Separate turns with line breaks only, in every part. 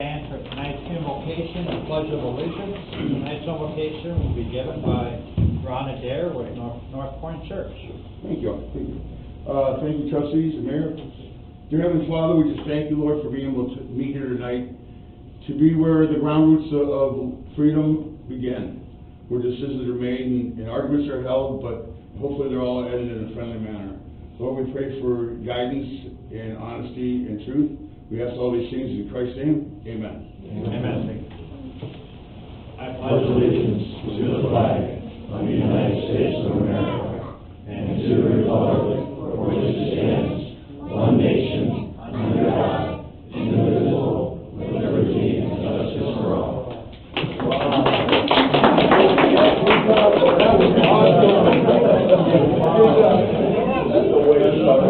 And for tonight's invocation and pledge of allegiance, tonight's invocation will be given by Ron Adair with North Point Church.
Thank you. Thank you, trustees and mayor. Dear Heavenly Father, we just thank you, Lord, for being able to meet here tonight, to be where the ground roots of freedom begin, where decisions are made and arguments are held, but hopefully they're all ended in a friendly manner. Lord, we pray for guidance and honesty and truth. We ask all these things in Christ's name. Amen.
Amen.
I pledge allegiance to the flag of the United States of America and to the republic for which it stands, one nation, under God, indivisible, with liberty and justice for all. That's the way to start.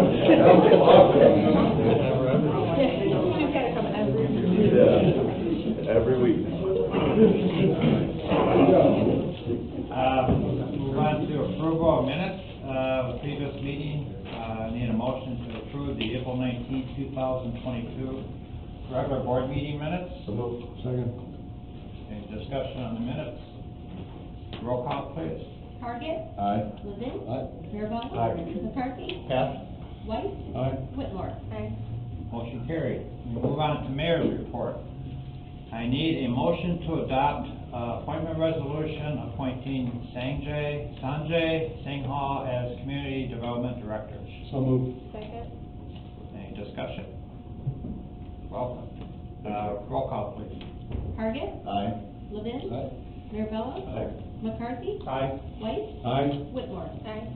Every week.
Move on to approval of minutes of the previous meeting. Need a motion to approve the April 19, 2022 regular board meeting minutes.
So moved.
Second.
Any discussion on the minutes? Roll call, please.
Target.
Aye.
Levin.
Aye.
Mirabella.
Aye.
McCarthy.
Yes.
White.
Aye.
Whitmore. Aye.
Motion carried. We move on to mayor's report. I need a motion to adopt appointment resolution appointing Sanjay Singhal as Community Development Director.
So moved.
Second.
Any discussion? Welcome. Roll call, please.
Target.
Aye.
Levin.
Aye.
Mirabella.
Aye.
McCarthy.
Aye.
White.
Aye.
Whitmore. Aye.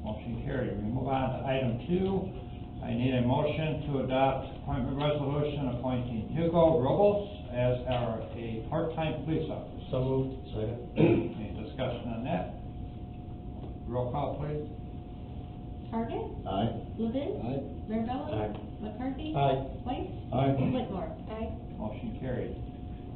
Motion carried. We move on to item 2. I need a motion to adopt appointment resolution appointing Hugo Robles as a part-time police officer.
So moved. Second.
Any discussion on that? Roll call, please.
Target.
Aye.
Levin.
Aye.
Mirabella.
Aye.
McCarthy.
Aye.
White.
Aye.
Whitmore. Aye.
Motion carried.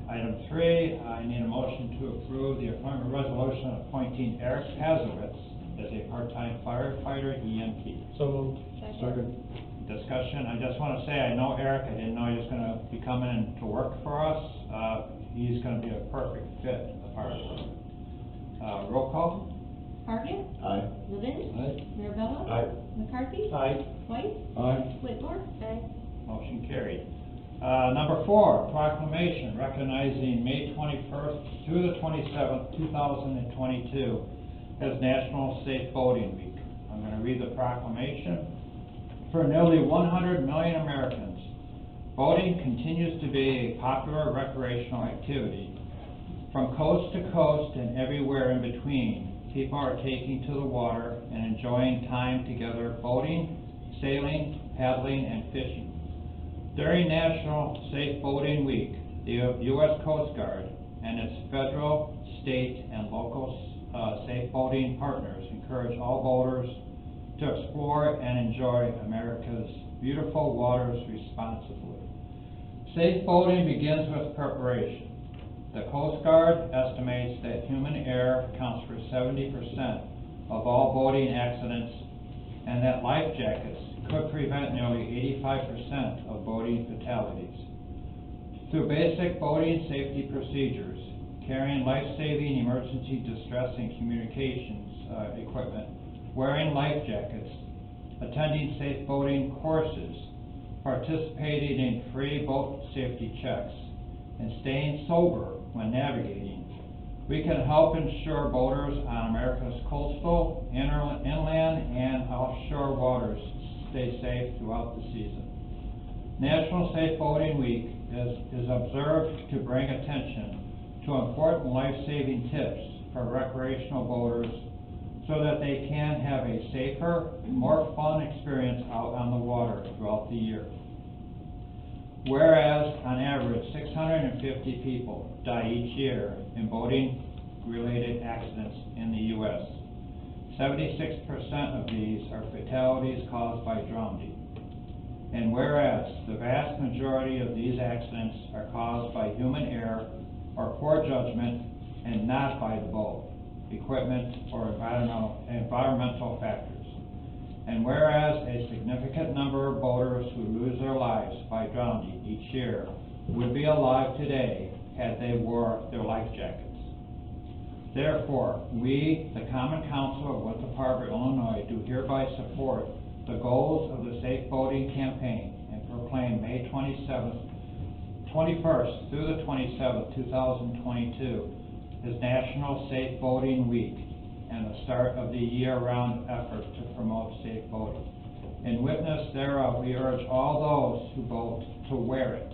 Item 3, I need a motion to approve the appointment resolution appointing Eric Pazowitz as a part-time firefighter EMT.
So moved.
Second.
Discussion, I just want to say, I know Eric, I didn't know he was going to be coming to work for us. He's going to be a perfect fit in the fire department. Roll call?
Target.
Aye.
Levin.
Aye.
Mirabella.
Aye.
McCarthy.
Aye.
White.
Aye.
Whitmore. Aye.
Motion carried. Number 4, proclamation recognizing May 21st through the 27th, 2022 as National Safe Boating Week. I'm going to read the proclamation. For nearly 100 million Americans, boating continues to be a popular recreational activity. From coast to coast and everywhere in between, people are taking to the water and enjoying time together boating, sailing, paddling, and fishing. During National Safe Boating Week, the U.S. Coast Guard and its federal, state, and local safe boating partners encourage all boaters to explore and enjoy America's beautiful waters responsibly. Safe boating begins with preparation. The Coast Guard estimates that human error accounts for 70% of all boating accidents, and that life jackets could prevent nearly 85% of boating fatalities. Through basic boating safety procedures, carrying life-saving emergency distress and communications equipment, wearing life jackets, attending safe boating courses, participating in free boat safety checks, and staying sober when navigating, we can help ensure boaters on America's coastal, inland, and offshore waters stay safe throughout the season. National Safe Boating Week is observed to bring attention to important life-saving tips for recreational boaters so that they can have a safer, more fun experience out on the water throughout the year. Whereas, on average, 650 people die each year in boating-related accidents in the U.S. 76% of these are fatalities caused by drowning. And whereas, the vast majority of these accidents are caused by human error or poor judgment and not by the boat, equipment, or environmental factors. And whereas a significant number of boaters who lose their lives by drowning each year would be alive today had they wore their life jackets. Therefore, we, the Common Council of Winthrop Harbor, Illinois, do hereby support the goals of the Safe Boating Campaign and proclaim May 21st through the 27th, 2022 as National Safe Boating Week and the start of the year-round effort to promote safe boating. In witness thereof, we urge all those who boat to wear it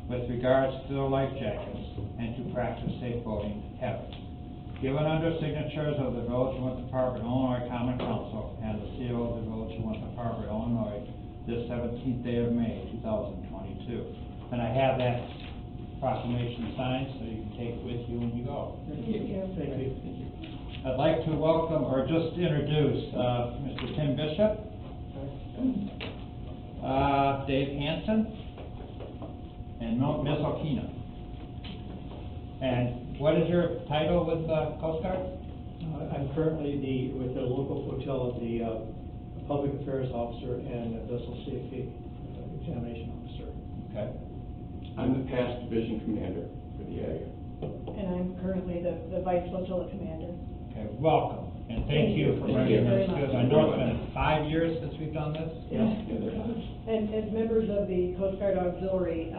with regards to their life jackets and to practice safe boating habits. Given under signatures of the Village of Winthrop Harbor, Illinois Common Council and the CO of the Village of Winthrop Harbor, Illinois, this 17th day of May, 2022. And I have that proclamation signed, so you can take it with you when you go.
Thank you.
I'd like to welcome, or just introduce, Mr. Tim Bishop, Dave Hansen, and Ms. Okina. And what is your title with the Coast Guard?
I'm currently with the local hotel, the Public Affairs Officer and Vessel Safety Examination Officer.
Okay.
I'm the past division commander for the area.
And I'm currently the Vice Flotilla Commander.
Okay, welcome, and thank you for
Thank you
bringing
very
this
much.
to us. I know it's been 5 years since we've done this.
And as members of the Coast Guard Auxiliary,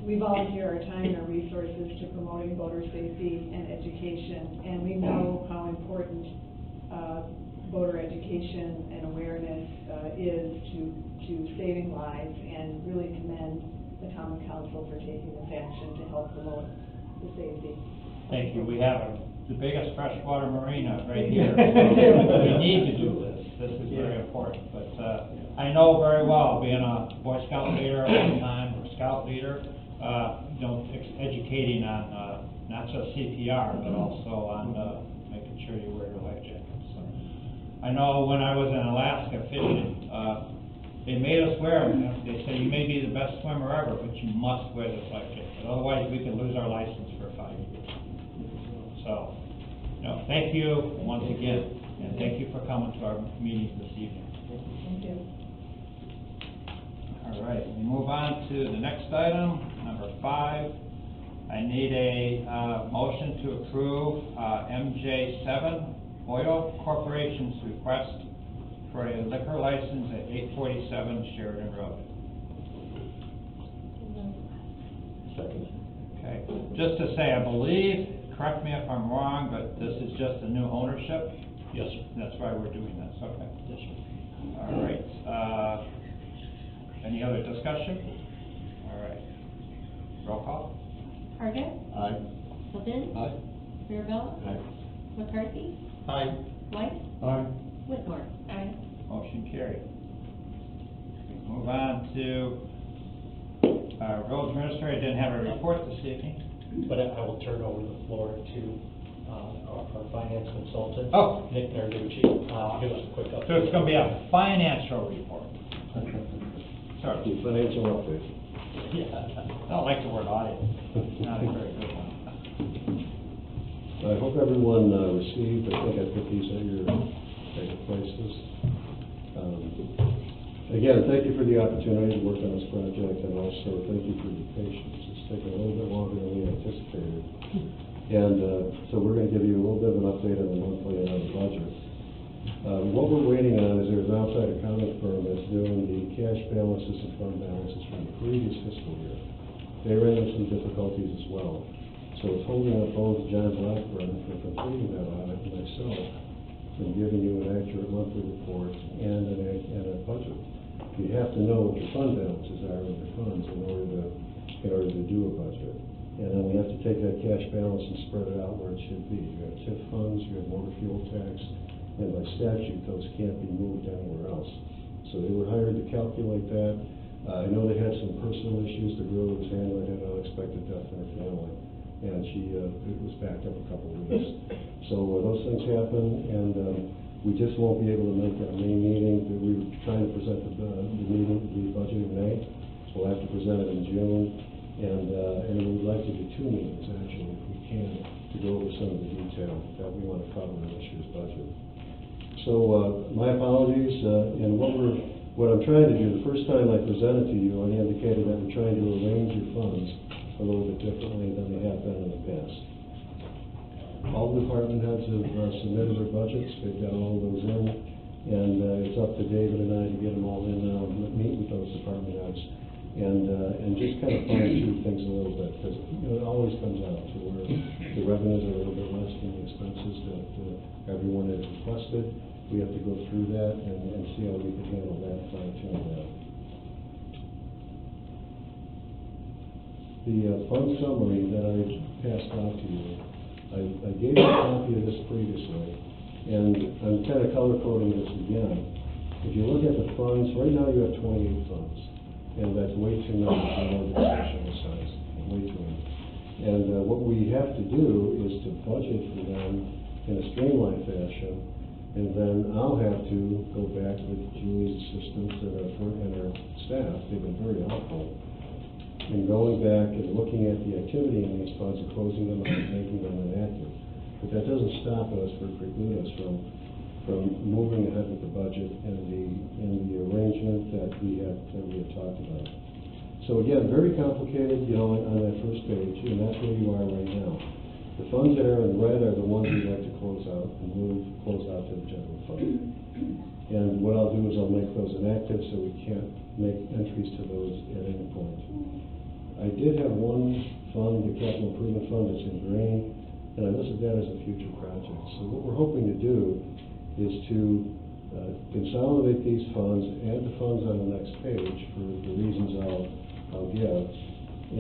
we volunteer our time and our resources to promoting boater safety and education. And we know how important boater education and awareness is to saving lives, and really commend the Common Council for taking this action to help promote the safety.
Thank you. We have the biggest freshwater marina right here. We need to do this. This is very important. But I know very well, being a Boy Scout leader at one time, or Scout leader, educating on not just CPR, but also on making sure you wear your life jacket. So I know when I was in Alaska fishing, they made us wear them. They said, you may be the best swimmer ever, but you must wear this life jacket. Otherwise, we could lose our license for 5 years. So, thank you once again, and thank you for coming to our meetings this evening.
Thank you.
All right, we move on to the next item, number 5. I need a motion to approve MJ7 Oil Corporation's request for a liquor license at 847 Sheridan Road.
Second.
Okay, just to say, I believe, correct me if I'm wrong, but this is just a new ownership?
Yes, sir.
That's why we're doing this, okay.
Yes, sir.
All right, any other discussion? All right, roll call?
Target,
Aye.
Levin,
Aye.
Mirabella,
Aye.
McCarthy,
Aye.
White,
Aye.
Whitmore. Aye.
Motion carried. Move on to, road administrator didn't have a report this evening.
But I will turn over the floor to our finance consultant,
Oh.
Nick Narducci. Give us a quick update.
So it's gonna be a financial report. Sorry.
Financial update.
Yeah, I don't like the word audit, not a very good one.
I hope everyone received, I think I put these at your places. Again, thank you for the opportunity to work on this project, and also thank you for your patience. It's taken a little bit longer than we anticipated. And so we're going to give you a little bit of an update on the monthly and on the budget. What we're waiting on is there's an outside accounting firm that's doing the cash balances and fund balances from the previous fiscal year. They ran into some difficulties as well. So it's holding up both John Blackburn for completing that audit and myself from giving you an accurate monthly report and a budget. You have to know what your fund balances are in your funds in order to do a budget. And then we have to take that cash balance and spread it out where it should be. You have TIF funds, you have motor fuel tax, and by statute, those can't be moved anywhere else. So they were hired to calculate that. I know they had some personal issues. The girl who was handling had an unexpected death in her family, and it was backed up a couple of weeks. So those things happen, and we just won't be able to make that May meeting. We were trying to present the budget in May. We'll have to present it in June, and we'd like to do 2 meetings, actually, if we can, to go over some of the detail that we want to cover in this year's budget. So my apologies, and what I'm trying to do, the first time I presented to you, I indicated that we're trying to arrange your funds
a little bit differently than they have been in the past. All department heads have submitted their budgets, they've got all of those in, and it's up to David and I to get them all in now, and meet with those department heads, and just kind of fine tune things a little bit, because, it always comes out to where the revenues are a little bit less than the expenses that everyone has requested. We have to go through that and see how we can handle that, fine tune that. The fund summary that I passed out to you, I gave you a copy of this previously, and I'm kind of color coding this again. If you look at the funds, right now you have 28 funds, and that's way too many for an organization this size, way too many. And what we have to do is to budget for them in a streamlined fashion, and then I'll have to go back with Julie's assistants and our staff. They've been very helpful in going back and looking at the activity in these funds and closing them out and making them inactive. But that doesn't stop us or preclude us from moving ahead with the budget and the arrangement that we had talked about. So again, very complicated, on that first page, and that's where you are right now. The funds that are in red are the ones we'd like to close out and close out to the general fund. And what I'll do is I'll make those inactive so we can't make entries to those at any point. I did have one fund, the capital improvement fund, that's in green, and I listed that as a future project. So what we're hoping to do is to consolidate these funds, add the funds on the next page for the reasons I'll give,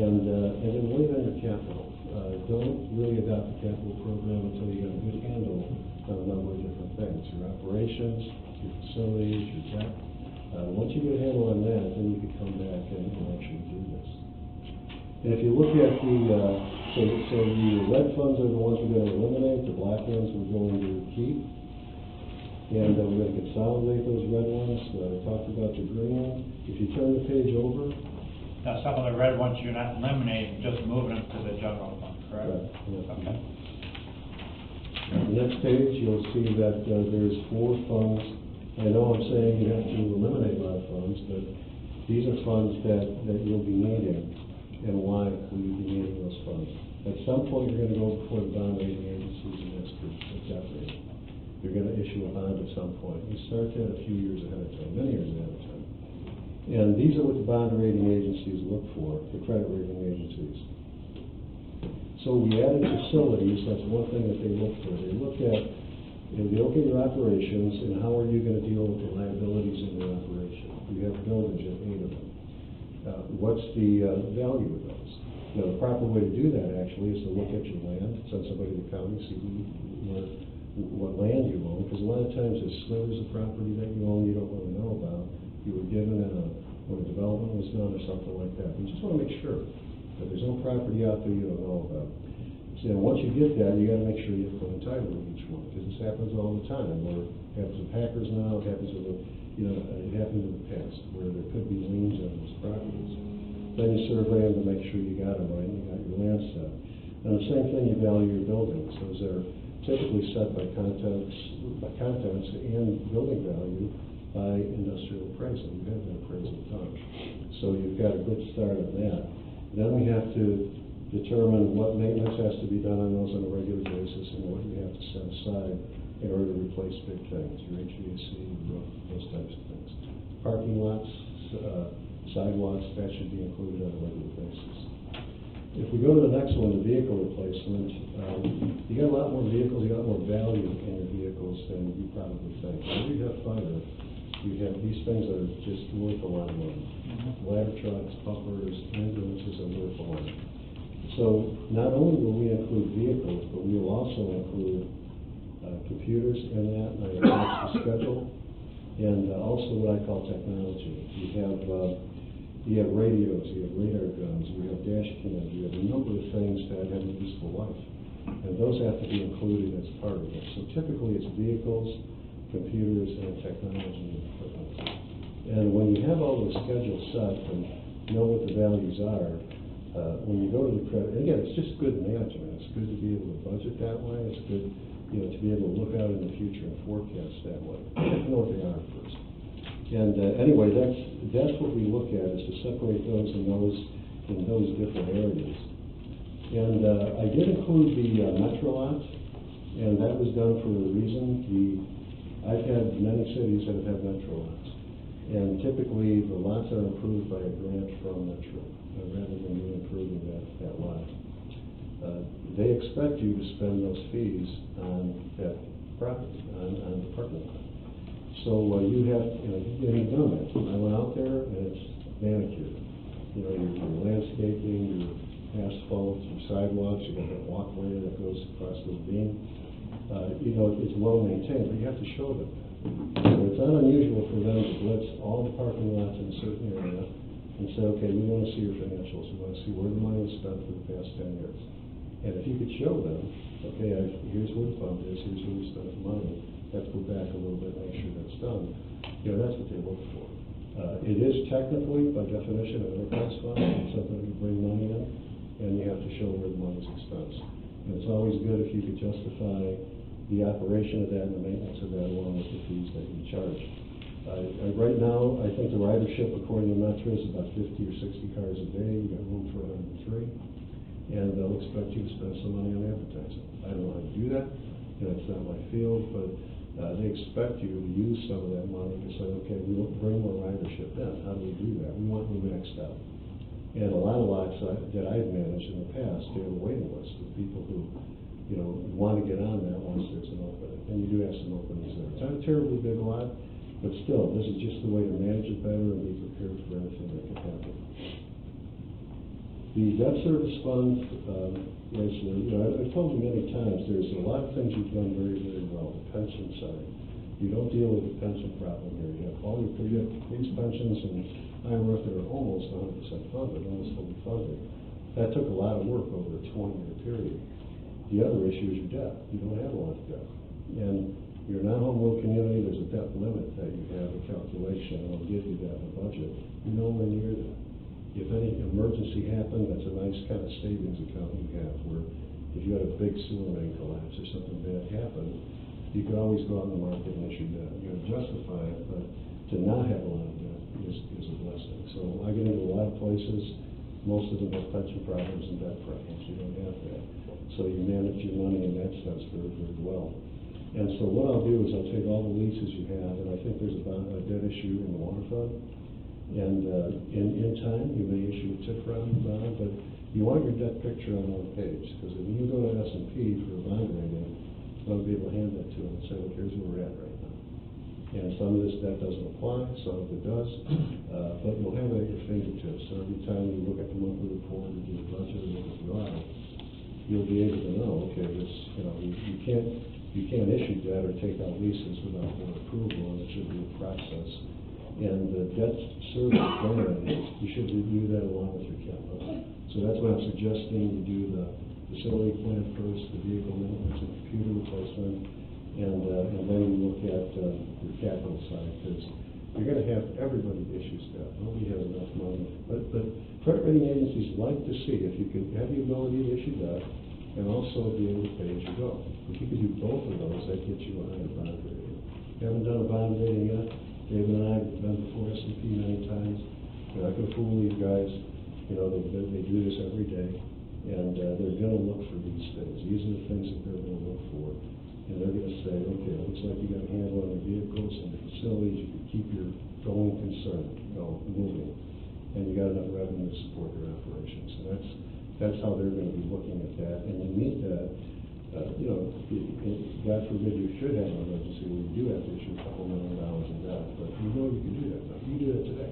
and then leave in your capital. Don't really adopt the capital program until you get a good handle on a number of different things, your operations, your facilities, your debt. Once you get a handle on that, then you can come back and actually do this. And if you look at so the red funds are the ones we're going to eliminate, the black ones we're going to keep. And we're going to consolidate those red ones. I talked about the green. If you turn the page over.
Now, some of the red ones you're not eliminating, just moving them to the general fund, correct?
Yeah.
Okay.
On the next page, you'll see that there's 4 funds. I know I'm saying you have to eliminate a lot of funds, but these are funds that you'll be needing, and why will you be needing those funds. At some point, you're going to go before the bond rating agencies and ask for debt rating. You're going to issue a bond at some point. You start that a few years ahead of time, many years ahead of time. And these are what the bond rating agencies look for, the credit rating agencies. So we added facilities. That's one thing that they look for. They look at your operations and how are you going to deal with the liabilities in your operation. You have buildings, you have 8 of them. What's the value of those? Now, the proper way to do that actually is to look at your land, send somebody to the county, see what land you own, because a lot of times there's slivers of property that you own you don't really know about. You were given when a development was done or something like that. You just want to make sure that there's no property out there you don't know about. So once you get that, you got to make sure you put a title to each one, because this happens all the time. Where it happens with hackers now, it happens with it happened in the past, where there could be liens on those properties. Then you survey them to make sure you got them right, and you got your land set. And the same thing, you value your buildings. Those are typically set by contents and building value by industrial appraisal. You have that appraisal done. So you've got a good start on that. Then we have to determine what maintenance has to be done on those on a regular basis and what you have to set aside in order to replace big things, your HVAC, roof, those types of things. Parking lots, sidewalks, that should be included on a regular basis. If we go to the next one, the vehicle replacement, you got a lot more vehicles, you got more value in your vehicles than you probably think. When you have fire, you have these things that are just worth a lot of money. Ladder trucks, pumpers, ambulances are worth a lot. So not only will we include vehicles, but we will also include computers in that, and I attach the schedule, and also what I call technology. You have radios, you have radar guns, you have dash cams, you have a number of things that have a useful life. And those have to be included as part of it. So typically it's vehicles, computers, and technology and equipment. And when you have all the schedules set and know what the values are, when you go to the credit, and again, it's just good management. It's good to be able to budget that way. It's good, to be able to look out in the future and forecast that way. You know what they are first. And anyway, that's what we look at, is to separate those in those different areas. And I did include the metro lots, and that was done for a reason. I've had many cities that have had metro lots, and typically the lots are improved by a grant from metro, rather than you improving that lot. They expect you to spend those fees on that property, on the parking lot. So you have, you've done that. I went out there and it's manicured. Your landscaping, your asphalt, your sidewalks, you got that walkway that goes across the beam. It's well maintained, but you have to show them. So it's not unusual for them to blitz all the parking lots in a certain area and say, okay, we want to see your financials, we want to see where the money was spent for the past 10 years. And if you could show them, okay, here's where the fund is, here's where we spent the money, let's go back a little bit and make sure that's done. That's what they look for. It is technically, by definition, an enterprise fund. It's something that you bring money in, and you have to show where the money's expensed. And it's always good if you could justify the operation of that and the maintenance of that along with the fees that you charge. Right now, I think the ridership, according to Metro, is about 50 or 60 cars a day. You got room for 103, and they'll expect you to spend some money on advertising. I don't know how to do that. It's not my field, but they expect you to use some of that money to say, okay, we want to bring more ridership in. How do we do that? We want the next step. And a lot of lots that I've managed in the past, they have a waiting list of people who, want to get on that once there's an opening. And you do have some openings there. It's not a terribly big lot, but still, this is just the way to manage it better and be prepared for anything that could happen. The debt service fund, I've told you many times, there's a lot of things you've done very, very well. The pension side, you don't deal with the pension problem here. You have all your police pensions and IRF that are almost 100% funded, almost fully funded. That took a lot of work over a 20-year period. The other issue is your debt. You don't have a lot of debt. And your non-home rule community, there's a debt limit that you have, a calculation, and I'll give you that in the budget. You're nowhere near that. If any emergency happened, that's a nice kind of savings account you have, where if you had a big sewer main collapse or something bad happened, you could always go out in the market and issue debt. You got to justify it, but to not have a lot of debt is a blessing. So I get into a lot of places, most of them have pension problems and debt problems. You don't have that. So you manage your money in that sense very, very well. And so what I'll do is I'll take all the leases you have, and I think there's a debt issue in the water fund. And in time, you may issue a TIF bond, but you want your debt picture on one page, because if you go to S&P for a bond rating, they'll be able to hand that to them and say, look, here's where we're at right now. And some of this debt doesn't apply, some of it does, but you'll have it at your fingertips. So every time you look at the monthly report or do the budget or look at the audit, you'll be able to know, okay, this, you can't issue debt or take out leases without board approval, and it should be a process. And the debt service plan, you should review that along with your capital. So that's why I'm suggesting you do the facility plan first, the vehicle maintenance and computer replacement, and then you look at your capital side, because you're going to have everybody issues debt. Nobody has enough money. But credit rating agencies like to see if you can have the ability to issue debt and also be able to pay as you go. If you can do both of those, that gets you a higher bond rating. Haven't done a bond rating yet? David and I have been before S&P many times. I can fool these guys. They do this every day, and they're going to look for these things. These are the things that they're going to look for, and they're going to say, okay, it looks like you got a handle on your vehicles and your facilities. You can keep your going concern moving, and you got enough revenue to support your operations. And that's how they're going to be looking at that. And you need that. God forbid you should have an emergency where you do have to issue a couple $1 million in debt, but you know you can do that now. You can do that today,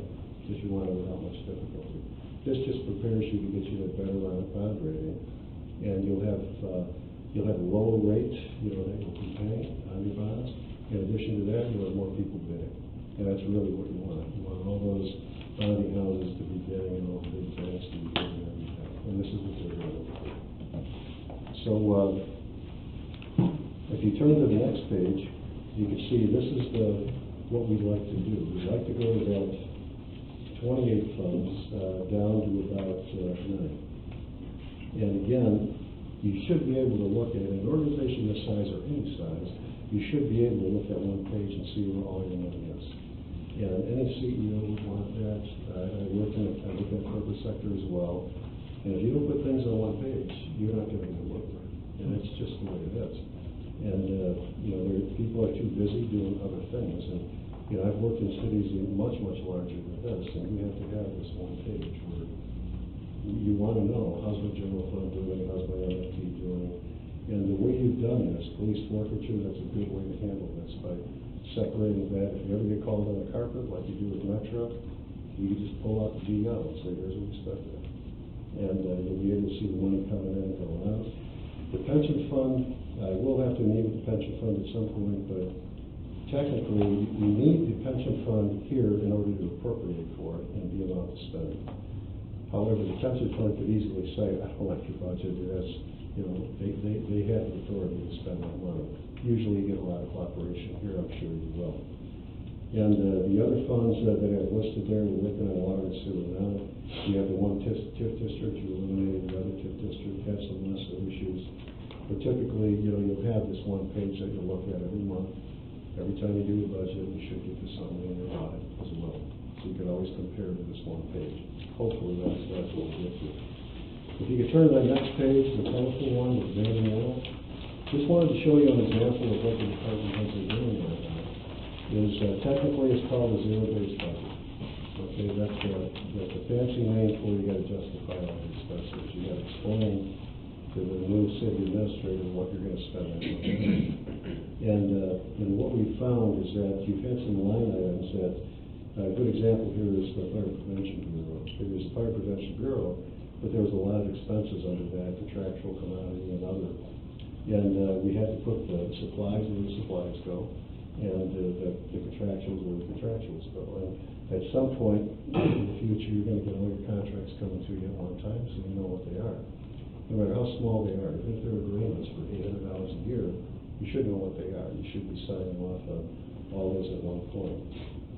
if you want it without much difficulty. This just prepares you to get you that better bond rating, and you'll have a lower rate, that you'll be paying on your bonds. In addition to that, you'll have more people bidding, and that's really what you want. You want all those bonding houses to be bidding and all the big banks to be bidding everything, and this is what they're doing. So, if you turn to the next page, you can see this is what we'd like to do. We'd like to go to about 28 funds down to about 9. And again, you should be able to look at an organization this size or any size. You should be able to look at one page and see where all your money is. And any CEO would want that. I look at the corporate sector as well. And if you don't put things on one page, you're not gonna get work done. And it's just the way it is. And, you know, people are too busy doing other things. And, you know, I've worked in cities much, much larger than this, and you have to have this one page where you wanna know, how's my general fund doing, how's my MFT doing? And the way you've done this, police forfeiture, that's a good way to handle this, by separating that. If you ever get called on the carpet, like you do with Metro, you can just pull out the GL and say, here's what we spent there. And you'll be able to see the money coming in and going out. The pension fund, I will have to meet with the pension fund at some point, but technically, you need the pension fund here in order to appropriate for it and be allowed to spend it. However, the pension fund could easily say, I don't like your budget, that's, you know, they have the authority to spend that money. Usually you get a lot of cooperation here, I'm sure you will. And the other funds that I've listed there, we're working on water and sewer now. You have the one TIF district, you eliminated the other TIF district, have some lesser issues. But typically, you know, you'll have this one page that you'll look at every month. Every time you do a budget, you should get this on in your audit as well. So you can always compare to this one page. Hopefully that's what we'll get to. If you could turn to that next page, the telephone one, the Van Wall. Just wanted to show you an example of what the department heads are doing right now. Technically it's called a zero-based budget. Okay, that's a fancy name for you gotta justify all the expenses. You gotta explain to the new city administrator what you're gonna spend that money on. And what we found is that you've had some line items that, a good example here is the Fire Prevention Bureau. There was the Fire Prevention Bureau, but there was a lot of expenses under that, contractual, commodity, and other. And we had to put the supplies where the supplies go, and the contractuals where the contractuals go. And at some point in the future, you're gonna get all your contracts coming to you at one time, so you know what they are. No matter how small they are, even if they're agreements for $800 a year, you should know what they are. You should be signing off on all those at one point.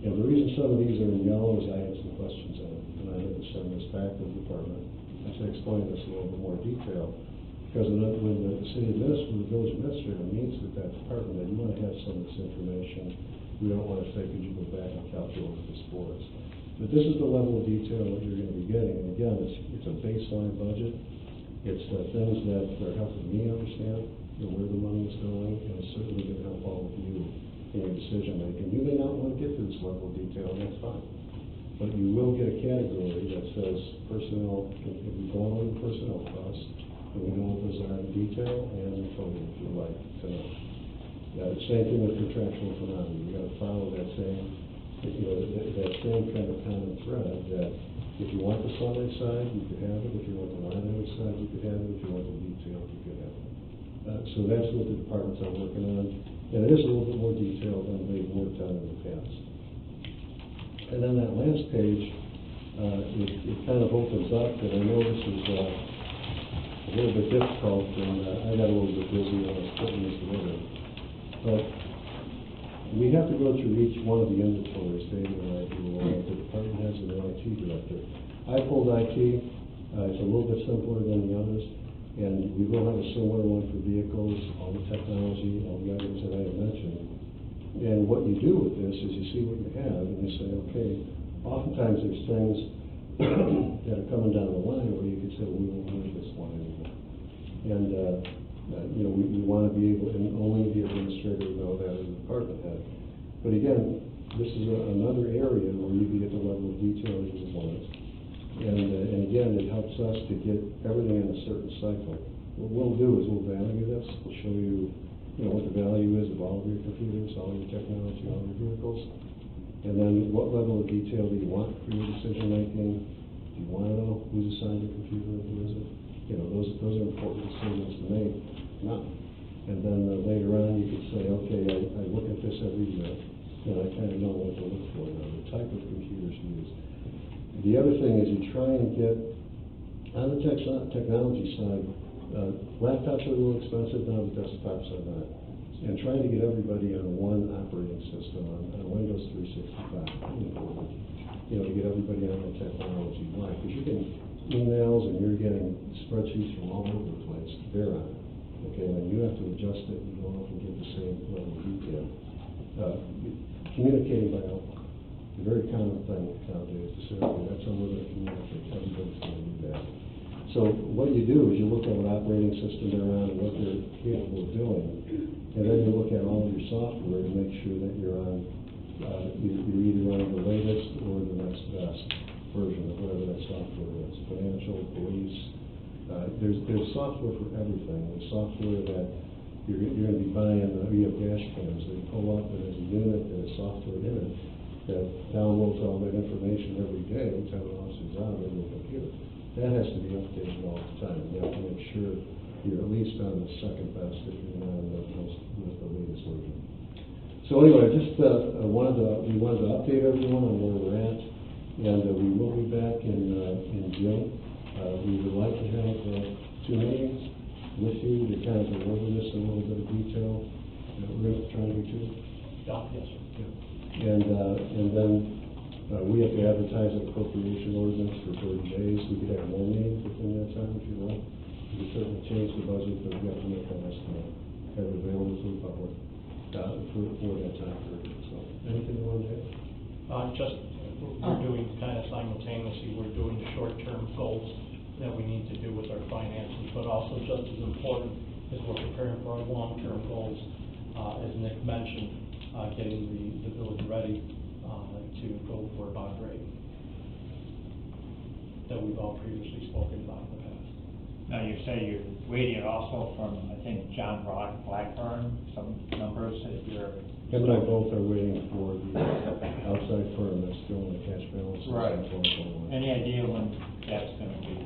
And the reason some of these are in yellow is I had some questions on it, and I had to send this back to the department and to explain this in a little bit more detail. Because when the city administrator, the village administrator meets with that department, they want to have some of this information. We don't want to say, could you go back and calculate this for us? But this is the level of detail that you're going to be getting. And again, it's a baseline budget. It's things that are helping me understand, you know, where the money is going, and it's certainly going to help all of you in your decision making. You may not want to get to this level of detail, and that's fine. But you will get a category that says personnel, if we go on with personnel costs, and we know what those are in detail and in total, if you like to know. The same thing with contractual commodity. You got to follow that same, you know, that same kind of common thread that if you want the summary side, you could have it. If you want the line item side, you could have it. If you want the detail, you could have it. So that's what the departments are working on. And it is a little bit more detailed than they've worked on in the past. And then that last page, it kind of opens up, and I know this is a little bit difficult, and I got a little bit busy when I was putting this together. But we have to go through each one of the inventories, David and I do, along with the department heads and the IT director. I pulled IT, it's a little bit simpler than the others, and we will have a similar one for vehicles, all the technology, all the items that I have mentioned. And what you do with this is you see what you have, and you say, okay, oftentimes there's things that are coming down the line where you can say, well, we won't need this one anymore. And, you know, we want to be able, and only the administrator would know that as a department head. But again, this is another area where you can get the level of detail you would want. And again, it helps us to get everything in a certain cycle. What we'll do is we'll value this. We'll show you, you know, what the value is of all of your computers, all your technology, all your vehicles. And then what level of detail do you want for your decision making? Do you want to know who's assigned a computer and who isn't? You know, those are important decisions to make. Not. And then later on you could say, okay, I look at this every year, and I kind of know what to look for now, the type of computers used. The other thing is you try and get, on the technology side, laptops are a little expensive now, but desktops are not. And trying to get everybody on one operating system, on Windows 365, important. You know, to get everybody on the technology. Why? Because you're getting emails and you're getting spreadsheets from all over the place. They're on it. Okay, and you have to adjust it, you don't often get the same level of detail. Communicating by Outlook. A very common thing nowadays to say, okay, that's how we're going to communicate. Everybody's going to do that. So what you do is you look at what operating system they're on and what they're capable of doing, and then you look at all of your software to make sure that you're on, you're either on the latest or the next best version of whatever that software is, financial, police. There's software for everything. There's software that you're gonna be buying, you have dash cams that you pull up, and there's a unit that has software in it that downloads all that information every day, every time an officer's on the computer. That has to be updated all the time. You have to make sure you're at least on the second best if you're not on the latest version. So anyway, just we wanted to update everyone on where we're at, and we will be back in June. We would like to have 2 meetings with you to kind of go over this in a little bit of detail. We're going to try to do 2.
Yeah, yes, sir.
Yeah. And then we have to advertise an appropriation ordinance for 30 days. We could have more meetings within that time if you want. We could certainly change the budget, but we have to make that estimate, have it available to the public for that time period. So, anything you want to add?
Just, we're doing kind of simultaneously, we're doing the short-term goals that we need to do with our finances, but also just as important is we're preparing for our long-term goals. As Nick mentioned, getting the village ready to go for a bond rate that we've all previously spoken about in the past.
Now, you say you're waiting also from, I think, John Blackburn, some numbers that you're.
Him and I both are waiting for the outside firm that's doing the cash balance.
Right. Any idea when that's gonna be?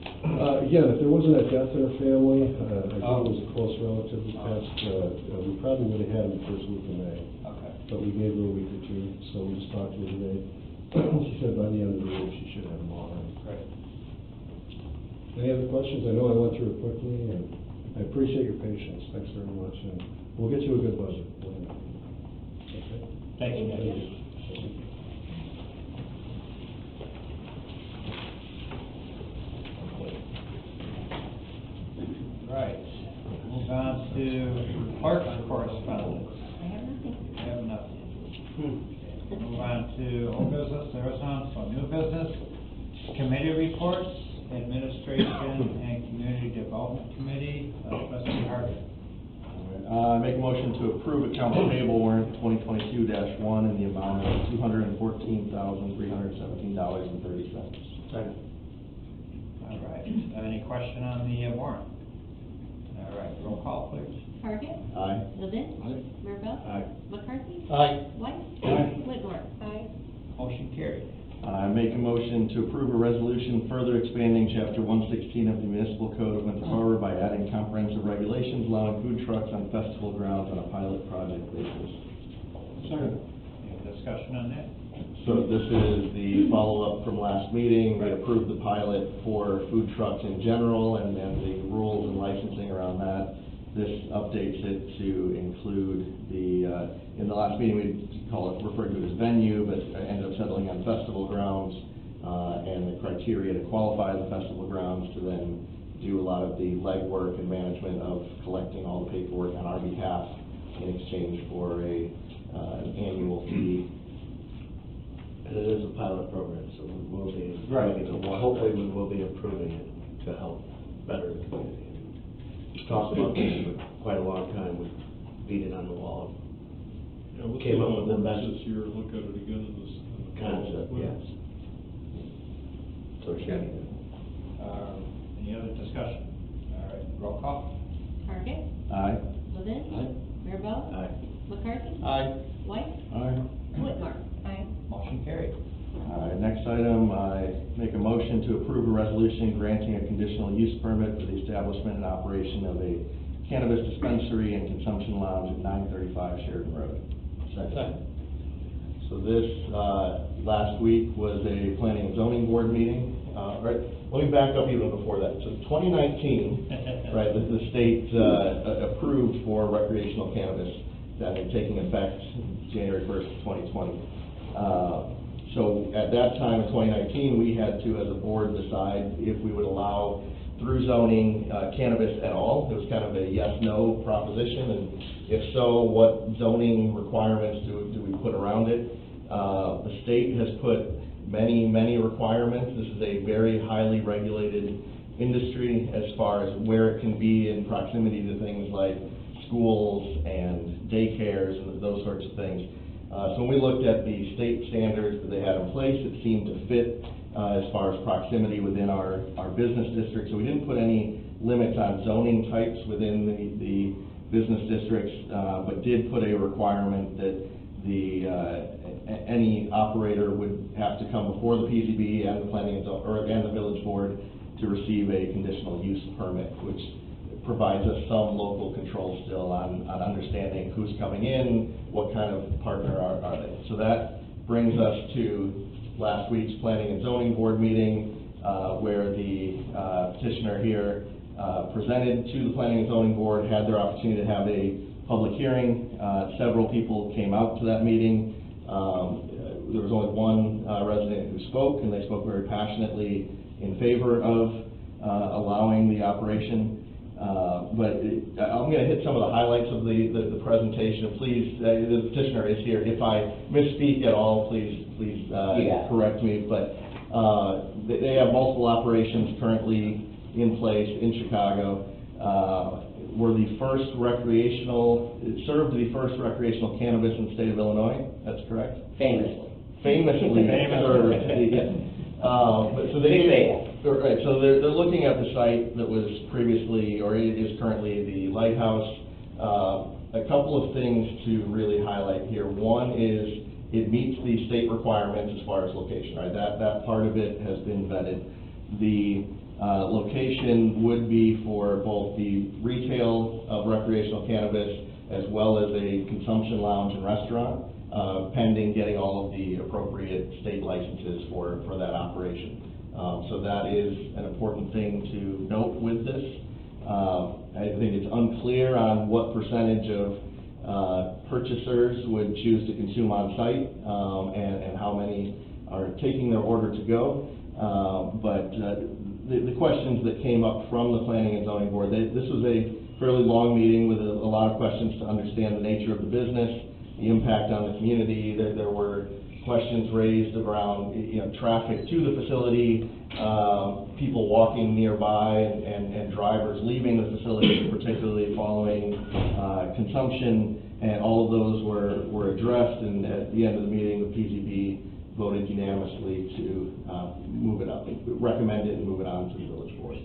Again, if there wasn't a death in her family, I think it was a close relative who passed, we probably would have had him the first week of May.
Okay.
But we gave her a week or 2, so we just talked to her today. She said by the end of the year, she should have them all right.
Great.
Any other questions? I know I went through it quickly, and I appreciate your patience. Thanks very much, and we'll get you a good budget. Okay?
Thank you, Nick. Right, move on to clerk's correspondence.
I have nothing.
I have nothing. Move on to old business, there is none, so new business, committee reports, administration and community development committee, trustee Hargit.
I make a motion to approve accounts payable warrant 2022-1 in the amount of $214,317.30. Second.
All right, any question on the warrant? All right, roll call, please.
Target.
Aye.
Levin.
Aye.
Mirabel.
Aye.
McCarthy.
Aye.
White.
Aye.
Whitmore. Aye.
Motion carried.
I make a motion to approve a resolution further expanding Chapter 116 of the Municipal Code of Winter Harbor by adding comprehensive regulations allowing food trucks on festival grounds on a pilot project basis.
Second. Any discussion on that?
So this is the follow-up from last meeting. We approved the pilot for food trucks in general and then the rules and licensing around that. This updates it to include the, in the last meeting, we referred to it as venue, but ended up settling on festival grounds, and the criteria to qualify as a festival grounds to then do a lot of the legwork and management of collecting all the paperwork on our behalf in exchange for an annual fee.
And it is a pilot program, so we will be,
Right.
hopefully we will be improving it to help better the community. We've talked about this for quite a long time, we beat it on the wall.
Yeah, we'll
Came up with the best
this year, look at it again in this.
concept, yes. So it's getting
Any other discussion? All right, roll call.
Target.
Aye.
Levin.
Aye.
Mirabel.
Aye.
McCarthy.
Aye.
White.
Aye.
Whitmore. Aye.
Motion carried.
Next item, I make a motion to approve a resolution granting a conditional use permit for the establishment and operation of a cannabis dispensary and consumption lounge at 935 Sheridan Road. Second. So this, last week was a planning and zoning board meeting. Right, let me back up even before that. So 2019, right, the state approved for recreational cannabis that had taken effect January 1st, 2020. So at that time in 2019, we had to, as a board, decide if we would allow through zoning cannabis at all. It was kind of a yes-no proposition, and if so, what zoning requirements do we put around it? The state has put many requirements. This is a very highly regulated industry as far as where it can be in proximity to things like schools and daycares and those sorts of things. So when we looked at the state standards that they had in place, it seemed to fit as far as proximity within our business district. So we didn't put any limits on zoning types within the business districts, but did put a requirement that any operator would have to come before the PZB and the planning and the village board to receive a conditional use permit, which provides us some local control still on understanding who's coming in, what kind of partner are they. So that brings us to last week's planning and zoning board meeting, where the petitioner here presented to the planning and zoning board, had their opportunity to have a public hearing. Several people came out to that meeting. There was only one resident who spoke, and they spoke very passionately in favor of allowing the operation. But I'm going to hit some of the highlights of the presentation. Please, the petitioner is here. If I misspeak at all, please correct me. But they have multiple operations currently in place in Chicago. Served the first recreational cannabis in the state of Illinois. That's correct?
Famously.
Famously served. But so right, so they're looking at the site that was previously, or is currently, the lighthouse. A couple of things to really highlight here. One is it meets the state requirements as far as location, right? That part of it has been vetted. The location would be for both the retail of recreational cannabis as well as a consumption lounge and restaurant, pending getting all of the appropriate state licenses for that operation. So that is an important thing to note with this. I think it's unclear on what percentage of purchasers would choose to consume on site, and how many are taking their order to go. But the questions that came up from the planning and zoning board, this was a fairly long meeting with a lot of questions to understand the nature of the business, the impact on the community. There were questions raised around traffic to the facility, people walking nearby, and drivers leaving the facility, particularly following consumption, and all of those were addressed. And at the end of the meeting, the PZB voted unanimously to move it up, recommend it, and move it on to the village board.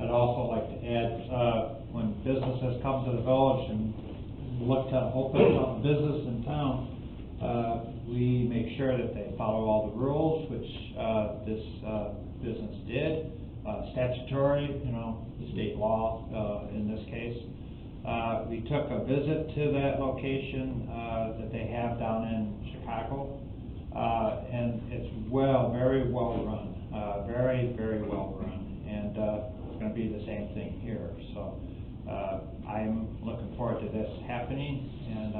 I'd also like to add, when businesses come to the village and look to open up a business in town, we make sure that they follow all the rules, which this business did, statutory, state law in this case. We took a visit to that location that they have down in Chicago, and it's very well run, very, very well run, and it's going to be the same thing here. So I'm looking forward to this happening, and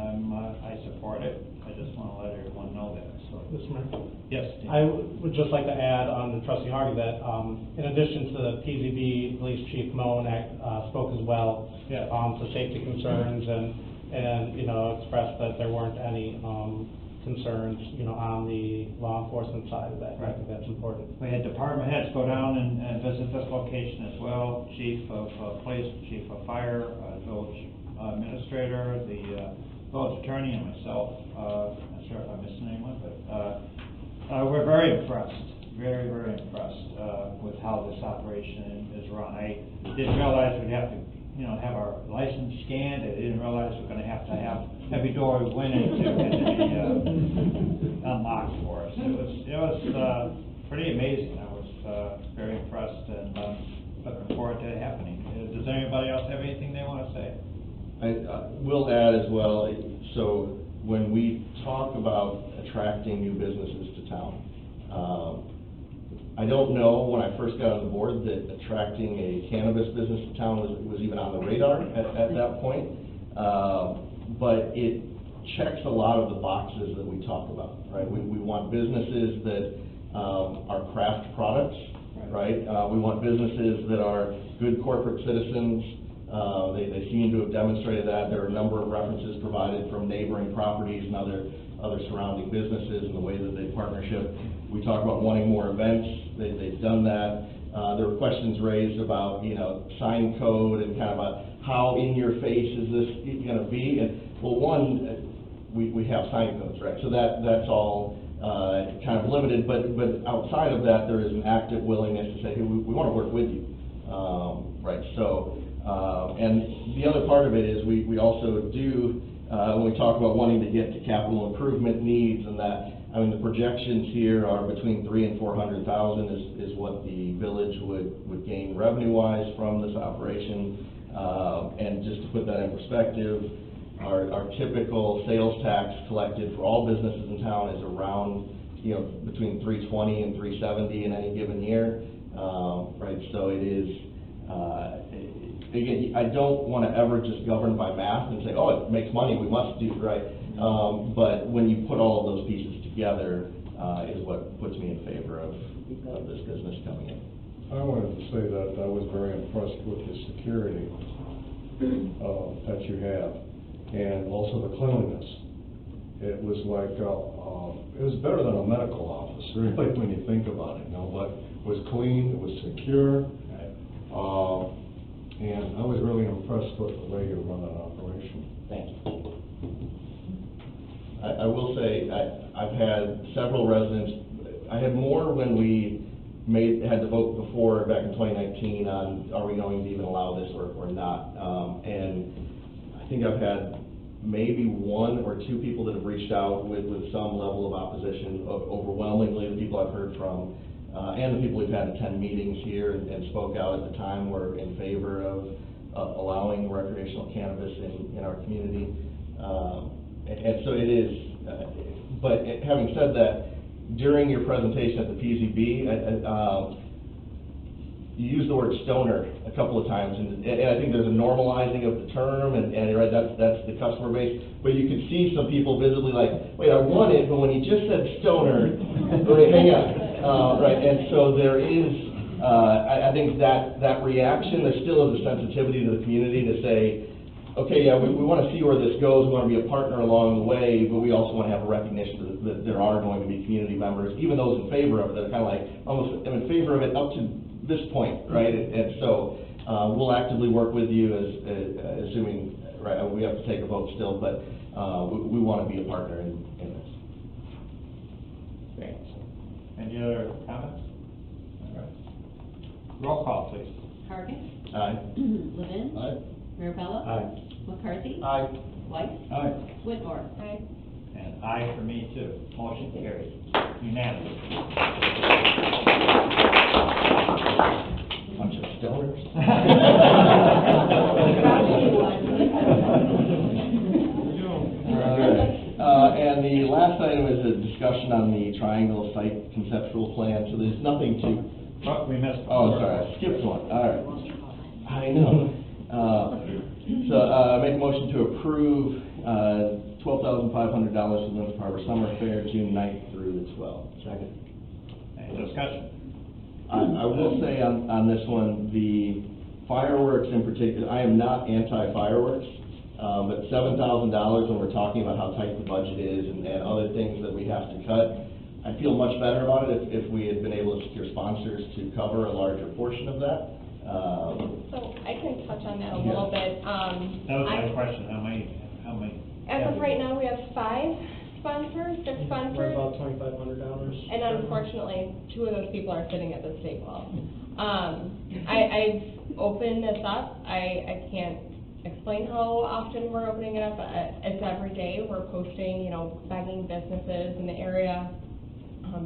I support it. I just want to let everyone know that. So.
Mr. Mayor?
Yes, Steve.
I would just like to add on to Trustee Hardy that in addition to the PZB, Police Chief Moen spoke as well to safety concerns and expressed that there weren't any concerns on the law enforcement side of that.
Right.
I think that's important.
We had department heads go down and visit this location as well. Chief of Police, Chief of Fire, Village Administrator, the Village Attorney, and myself. Not sure if I'm missing anyone, but we're very impressed, very, very impressed with how this operation is run. I didn't realize we'd have to, have our license scanned. I didn't realize we're going to have every door we went into had to be unlocked for us. It was pretty amazing. I was very impressed, and looking forward to it happening. Does anybody else have anything they want to say?
I will add as well, so when we talk about attracting new businesses to town, I don't know when I first got on the board that attracting a cannabis business to town was even on the radar at that point. But it checks a lot of the boxes that we talk about, right? We want businesses that are craft products, right? We want businesses that are good corporate citizens, They seem to have demonstrated that. There are a number of references provided from neighboring properties and other surrounding businesses and the way that they partnership. We talk about wanting more events. They've done that. There were questions raised about, sign code and kind of how in your face is this gonna be? And, well, one, we have sign codes, right? So that's all, kind of limited, but outside of that, there is an active willingness to say, hey, we wanna work with you. Right, so, and the other part of it is we also do, when we talk about wanting to get to capital improvement needs and that, I mean, the projections here are between $300,000 and $400,000 is what the village would gain revenue-wise from this operation. And just to put that in perspective, our typical sales tax collected for all businesses in town is around, between $320 and $370 in any given year. Right, so it is, again, I don't want to ever just govern by math and say, oh, it makes money, we must do, right? But when you put all of those pieces together, is what puts me in favor of this business coming in.
I wanted to say that I was very impressed with the security that you have, and also the cleanliness. It was like, it was better than a medical office, really, when you think about it, but it was clean, it was secure, and I was really impressed with the way you run that operation.
Thank you. I will say, I've had several residents, I had more when we had to vote before, back in 2019, on are we going to even allow this or not. And I think I've had maybe one or two people that have reached out with some level of opposition. Overwhelmingly, the people I've heard from, and the people we've had attend meetings here and spoke out at the time were in favor of allowing recreational cannabis in our community. And so it is, but having said that, during your presentation at the PZB, you used the word stoner a couple of times, and I think there's a normalizing of the term, and right, that's the customer base, but you could see some people visibly like, wait, I want it, but when you just said stoner, wait, hang on, right, and so there is, I think that reaction, there still is a sensitivity to the community to say, okay, yeah, we want to see where this goes, we want to be a partner along the way, but we also want to have a recognition that there are going to be community members, even those in favor of it, that are kind of like, almost, I'm in favor of it up to this point, right? And so, we'll actively work with you assuming, right, we have to take a vote still, but, we want to be a partner in this.
Okay. Any other comments? All right. Roll call, please.
Parkin?
Aye.
Levin?
Aye.
Mirabella?
Aye.
McCarthy?
Aye.
White?
Aye.
Whitmore? Aye.
And aye for me too. Motion carries. Unanimous.
Bunch of stoners. And the last item is a discussion on the Triangle Site Conceptual Plan, so there's nothing to.
Oh, we missed.
Oh, sorry, I skipped one, all right. I know. So, make a motion to approve, $12,500 for the Winter Harbor Summer Fair, June 9th through the 12th. Second.
Any discussion?
I will say on this one, the fireworks in particular, I am not anti-fireworks, but $7,000 when we're talking about how tight the budget is and other things that we have to cut, I feel much better about it if we had been able to secure sponsors to cover a larger portion of that.
So I can touch on that a little bit.
That was my question. How many?
As of right now, we have 5 sponsors, 6 sponsors.
We're about $2,500.
And unfortunately, 2 of those people are sitting at the state wall. I've opened this up. I can't explain how often we're opening it up. It's every day. We're posting, begging businesses in the area,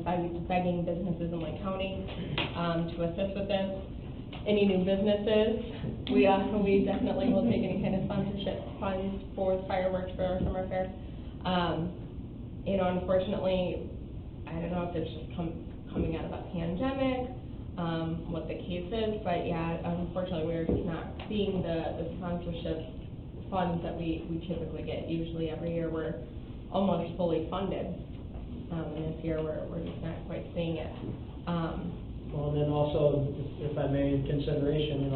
begging businesses in Lake County to assist with this. Any new businesses, we definitely will take any kind of sponsorship funds for fireworks for our summer fair. Unfortunately, I don't know if it's just coming out of a pandemic, what the case is, but yeah, unfortunately, we're just not seeing the sponsorship funds that we typically get. Usually every year we're almost fully funded, and this year we're just not quite seeing it.
Well, and then also, if I may, in consideration,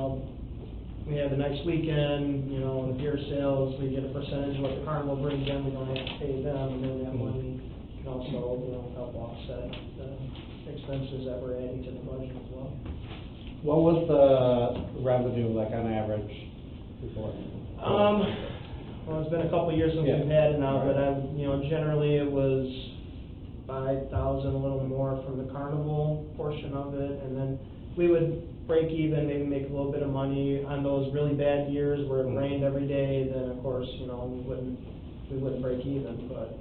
we have a nice weekend, you know, the beer sales, we get a percentage of what the carnival brings in, we don't have to pay them, and then that money can also, you know, help offset the expenses that we're adding to the budget as well.
What was the revenue like on average before?
Well, it's been a couple of years since
Yeah.
we've had it now, but you know, generally it was 5,000, a little more from the carnival portion of it, and then we would break even, maybe make a little bit of money on those really bad years where it rained every day, then of course, you know, we wouldn't break even, but,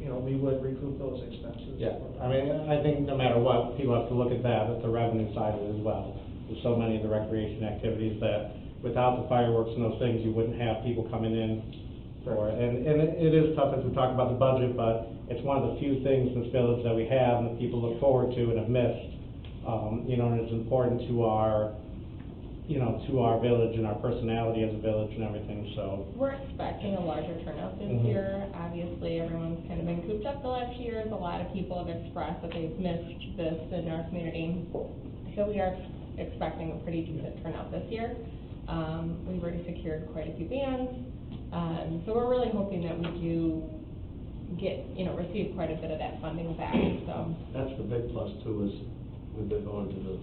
you know, we would recoup those expenses.
Yeah, I mean, I think no matter what, people have to look at that, at the revenue side of it as well. There's so many of the recreation activities that without the fireworks and those things, you wouldn't have people coming in for it. And it is tough as we talk about the budget, but it's one of the few things in this village that we have and that people look forward to and have missed. You know, and it's important to our, you know, to our village and our personality as a village and everything, so.
We're expecting a larger turnout this
Mhm.
year. Obviously, everyone's kind of been cooped up the last few years. A lot of people have expressed that they've missed this in our community. So we are expecting a pretty decent turnout this year. We've already secured quite a few bands. So we're really hoping that we do get, you know, receive quite a bit of that funding back, so.
That's the big plus too, is we've been going to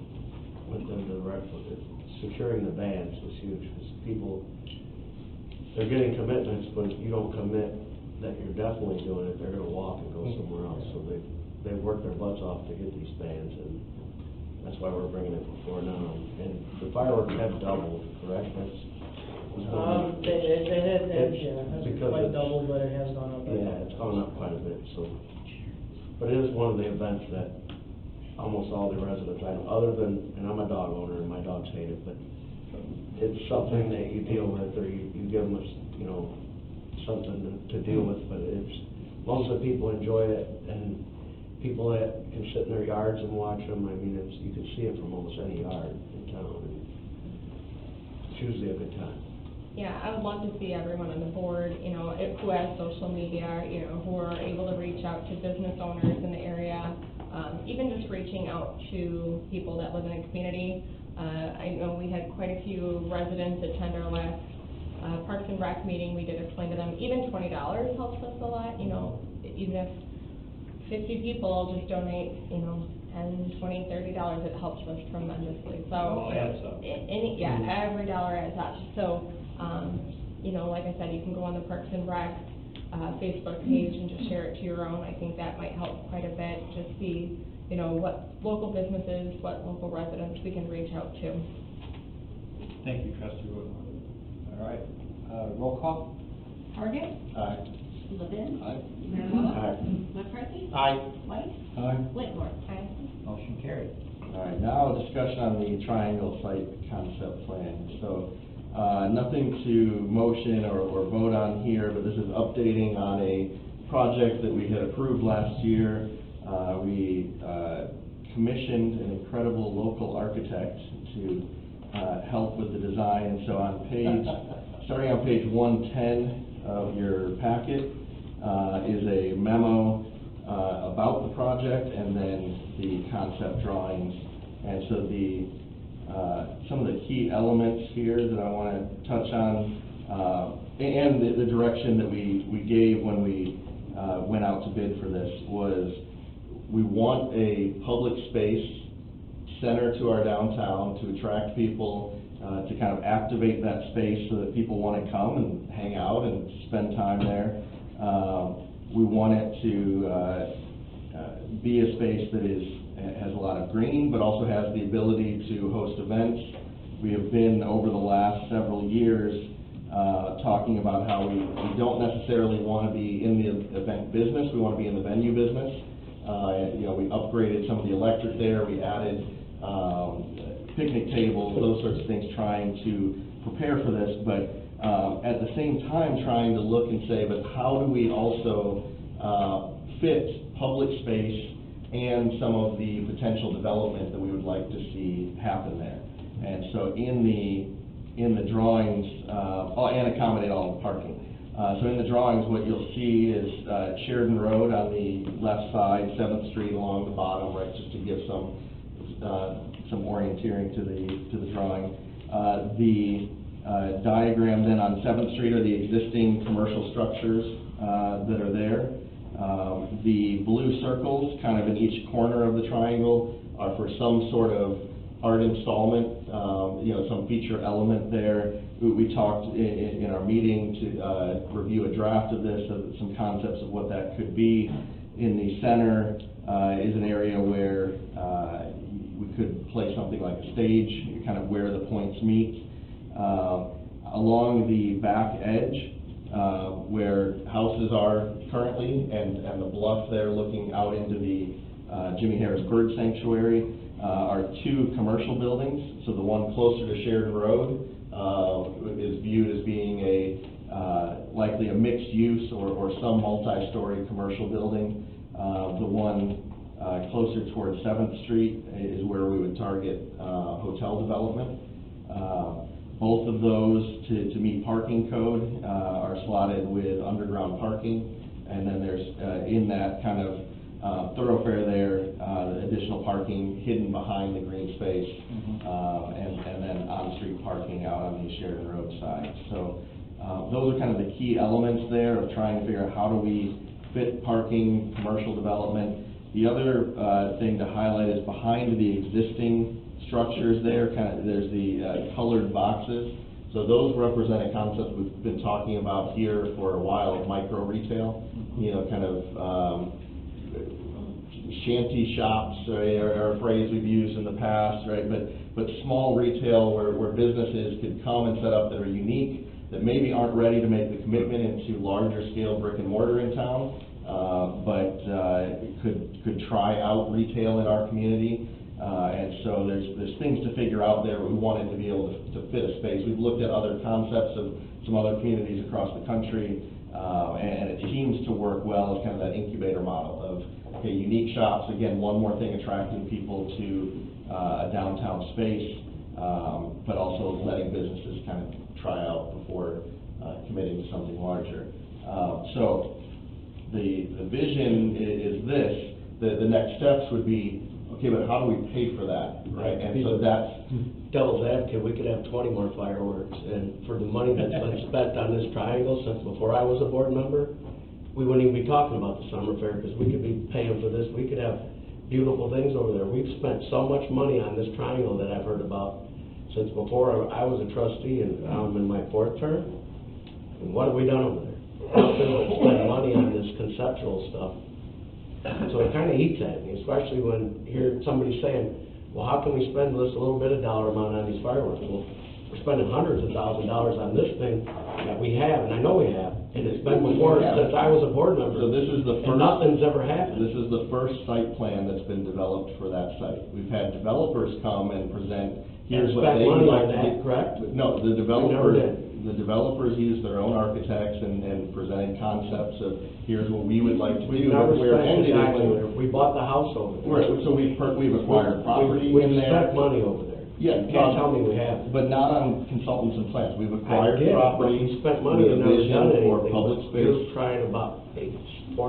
with them to the rec, securing the bands was huge, because people, they're getting commitments, but if you don't commit that you're definitely doing it, they're gonna walk and go somewhere else, so they've worked their butts off to get these bands, and that's why we're bringing it before now. And the fireworks have doubled, correct?
It has
Because
quite
it's-
doubled, but it has gone up.
Yeah, it's gone up quite a bit, so. But it is one of the events that almost all the residents, I know, other than, and I'm a dog owner and my dogs hate it, but it's something that you deal with, or you give them, you know, something to deal with, but it's, as long as the people enjoy it, and people that can sit in their yards and watch them, I mean, it's, you can see it from almost any yard in town, and it's usually a good time.
Yeah, I would love to see everyone on the board, you know, who has social media, you know, who are able to reach out to business owners in the area, even just reaching out to people that live in a community. I know we had quite a few residents attend our last Parks and Rec meeting. We did explain to them, even $20 helps us a lot, you know, even if 50 people just donate, you know, $10, $20, $30, it helps us tremendously, so.
All adds up.
Every dollar adds up, so, you know, like I said, you can go on the Parks and Rec Facebook page and just share it to your own. I think that might help quite a bit, just see, you know, what local businesses, what local residents we can reach out to.
Thank you, trustee Wood. All right, roll call?
Target,
Aye.
Levin.
Aye.
Mirabella.
Aye.
McCarthy.
Aye.
White.
Aye.
Whitmore. Aye.
Motion carried.
All right, now a discussion on the Triangle Site Concept Plan. So, nothing to motion or vote on here, but this is updating on a project that we had approved last year. We commissioned an incredible local architect to help with the design. And so on starting on page 110 of your packet is a memo about the project, and then the concept drawings. And so some of the key elements here that I want to touch on, and the direction that we gave when we went out to bid for this was, we want a public space center to our downtown to attract people, to kind of activate that space so that people want to come and hang out and spend time there. We want it to be a space that has a lot of green, but also has the ability to host events. We have been, over the last several years, talking about how we don't necessarily want to be in the event business, we want to be in the venue business. You know, we upgraded some of the electric there, we added picnic tables, those sorts of things, trying to prepare for this, but at the same time trying to look and say, but how do we also fit public space and some of the potential development that we would like to see happen there. And so in the drawings, and accommodate all the parking. So in the drawings, what you'll see is Sheridan Road on the left side, 7th Street along the bottom, right, just to give some orienteering to the drawing. The diagram then on 7th Street are the existing commercial structures that are there. The blue circles, kind of in each corner of the triangle, are for some sort of art installment, some feature element there. We talked in our meeting to review a draft of this, of some concepts of what that could be. In the center is an area where we could place something like a stage, kind of where the points meet. Along the back edge, where houses are currently, and the bluff there looking out into the Jimmy Harris Bird Sanctuary, are two commercial buildings. So the one closer to Sheridan Road is viewed as being likely a mixed use or some multi-story commercial building. The one closer towards 7th Street is where we would target hotel development. Both of those, to meet parking code, are slotted with underground parking. And then there's, in that kind of thoroughfare there, additional parking hidden behind the green space, and then on-street parking out on the Sheridan Road side. So those are kind of the key elements there of trying to figure out how do we fit parking, commercial development. The other thing to highlight is behind the existing structures there, there's the colored boxes. So those represent a concept we've been talking about here for a while, micro retail, kind of shanty shops, are a phrase we've used in the past, right? But small retail where businesses could come and set up that are unique, that maybe aren't ready to make the commitment into larger scale brick and mortar in town, but could try out retail in our community. And so there's things to figure out there. We wanted to be able to fit a space. We've looked at other concepts of some other communities across the country, and it seems to work well as kind of that incubator model of, okay, unique shops, again, one more thing attracting people to a downtown space, but also letting businesses kind of try out before committing to something larger. So the vision is this. The next steps would be, okay, but how do we pay for that, right? And so that's...
Devil's advocate, we could have 20 more fireworks, and for the money that's been spent on this triangle since before I was a board member, we wouldn't even be talking about the summer fair, because we could be paying for this. We could have beautiful things over there. We've spent so much money on this triangle that I've heard about since before I was a trustee, and I'm in my 4th term. And what have we done over there? Nothing but spend money on this conceptual stuff. So it kind of eats at me, especially when you hear somebody saying, well, how can we spend this a little bit of dollar amount on these fireworks? Well, we're spending hundreds of thousands of dollars on this thing that we have, and I know we have, and it's been before since I was a board member.
So this is the first,
and nothing's ever happened.
This is the first site plan that's been developed for that site. We've had developers come and present, here's what they would like to do.
Correct?
No, the developers use their own architects and presented concepts of, here's what we would like to do.
We've never spent exactly there. We bought the house over there.
Right, so we've acquired property
We've
in there.
spent money over there.
Yeah.
You can't tell me we haven't.
But not on consultants and plans. We've
I
acquired
get it, but
property.
we spent money
with
and
a
never
vision
done
for
anything.
public
You're
space.
trying about $4,000.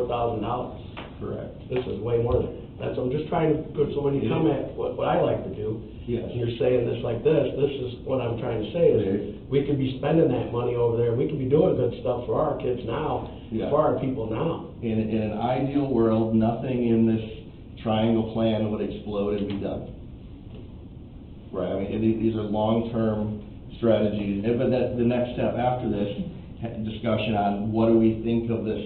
Correct.
This is way more than that. I'm just trying to put, so when you come at what I like to do,
Yes.
and you're saying this like this is what I'm trying to say is, we could be spending that money over there, we could be doing good stuff for our kids now,
Yeah.
for our people now.
In an ideal world, nothing in this triangle plan would explode and be done. Right, I mean, these are long-term strategies, but the next step after this discussion on what do we think of this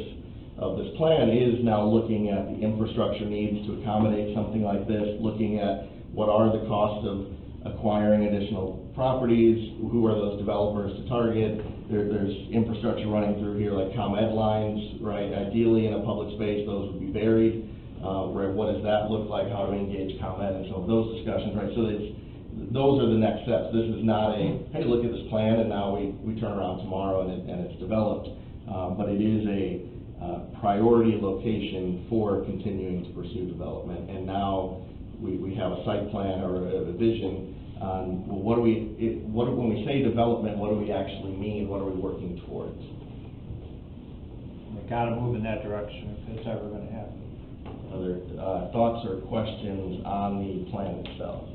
plan is now looking at the infrastructure needs to accommodate something like this, looking at what are the costs of acquiring additional properties, who are those developers to target. There's infrastructure running through here like ComEd lines, right? Ideally in a public space, those would be buried. Right, what does that look like? How do we engage ComEd? And so those discussions, right? So those are the next steps. This is not a, hey, look at this plan and now we turn around tomorrow and it's developed. But it is a priority location for continuing to pursue development. And now we have a site plan or a vision on, well, when we say development, what do we actually mean? What are we working towards?
We gotta move in that direction if it's ever gonna happen.
Other thoughts or questions on the plan itself?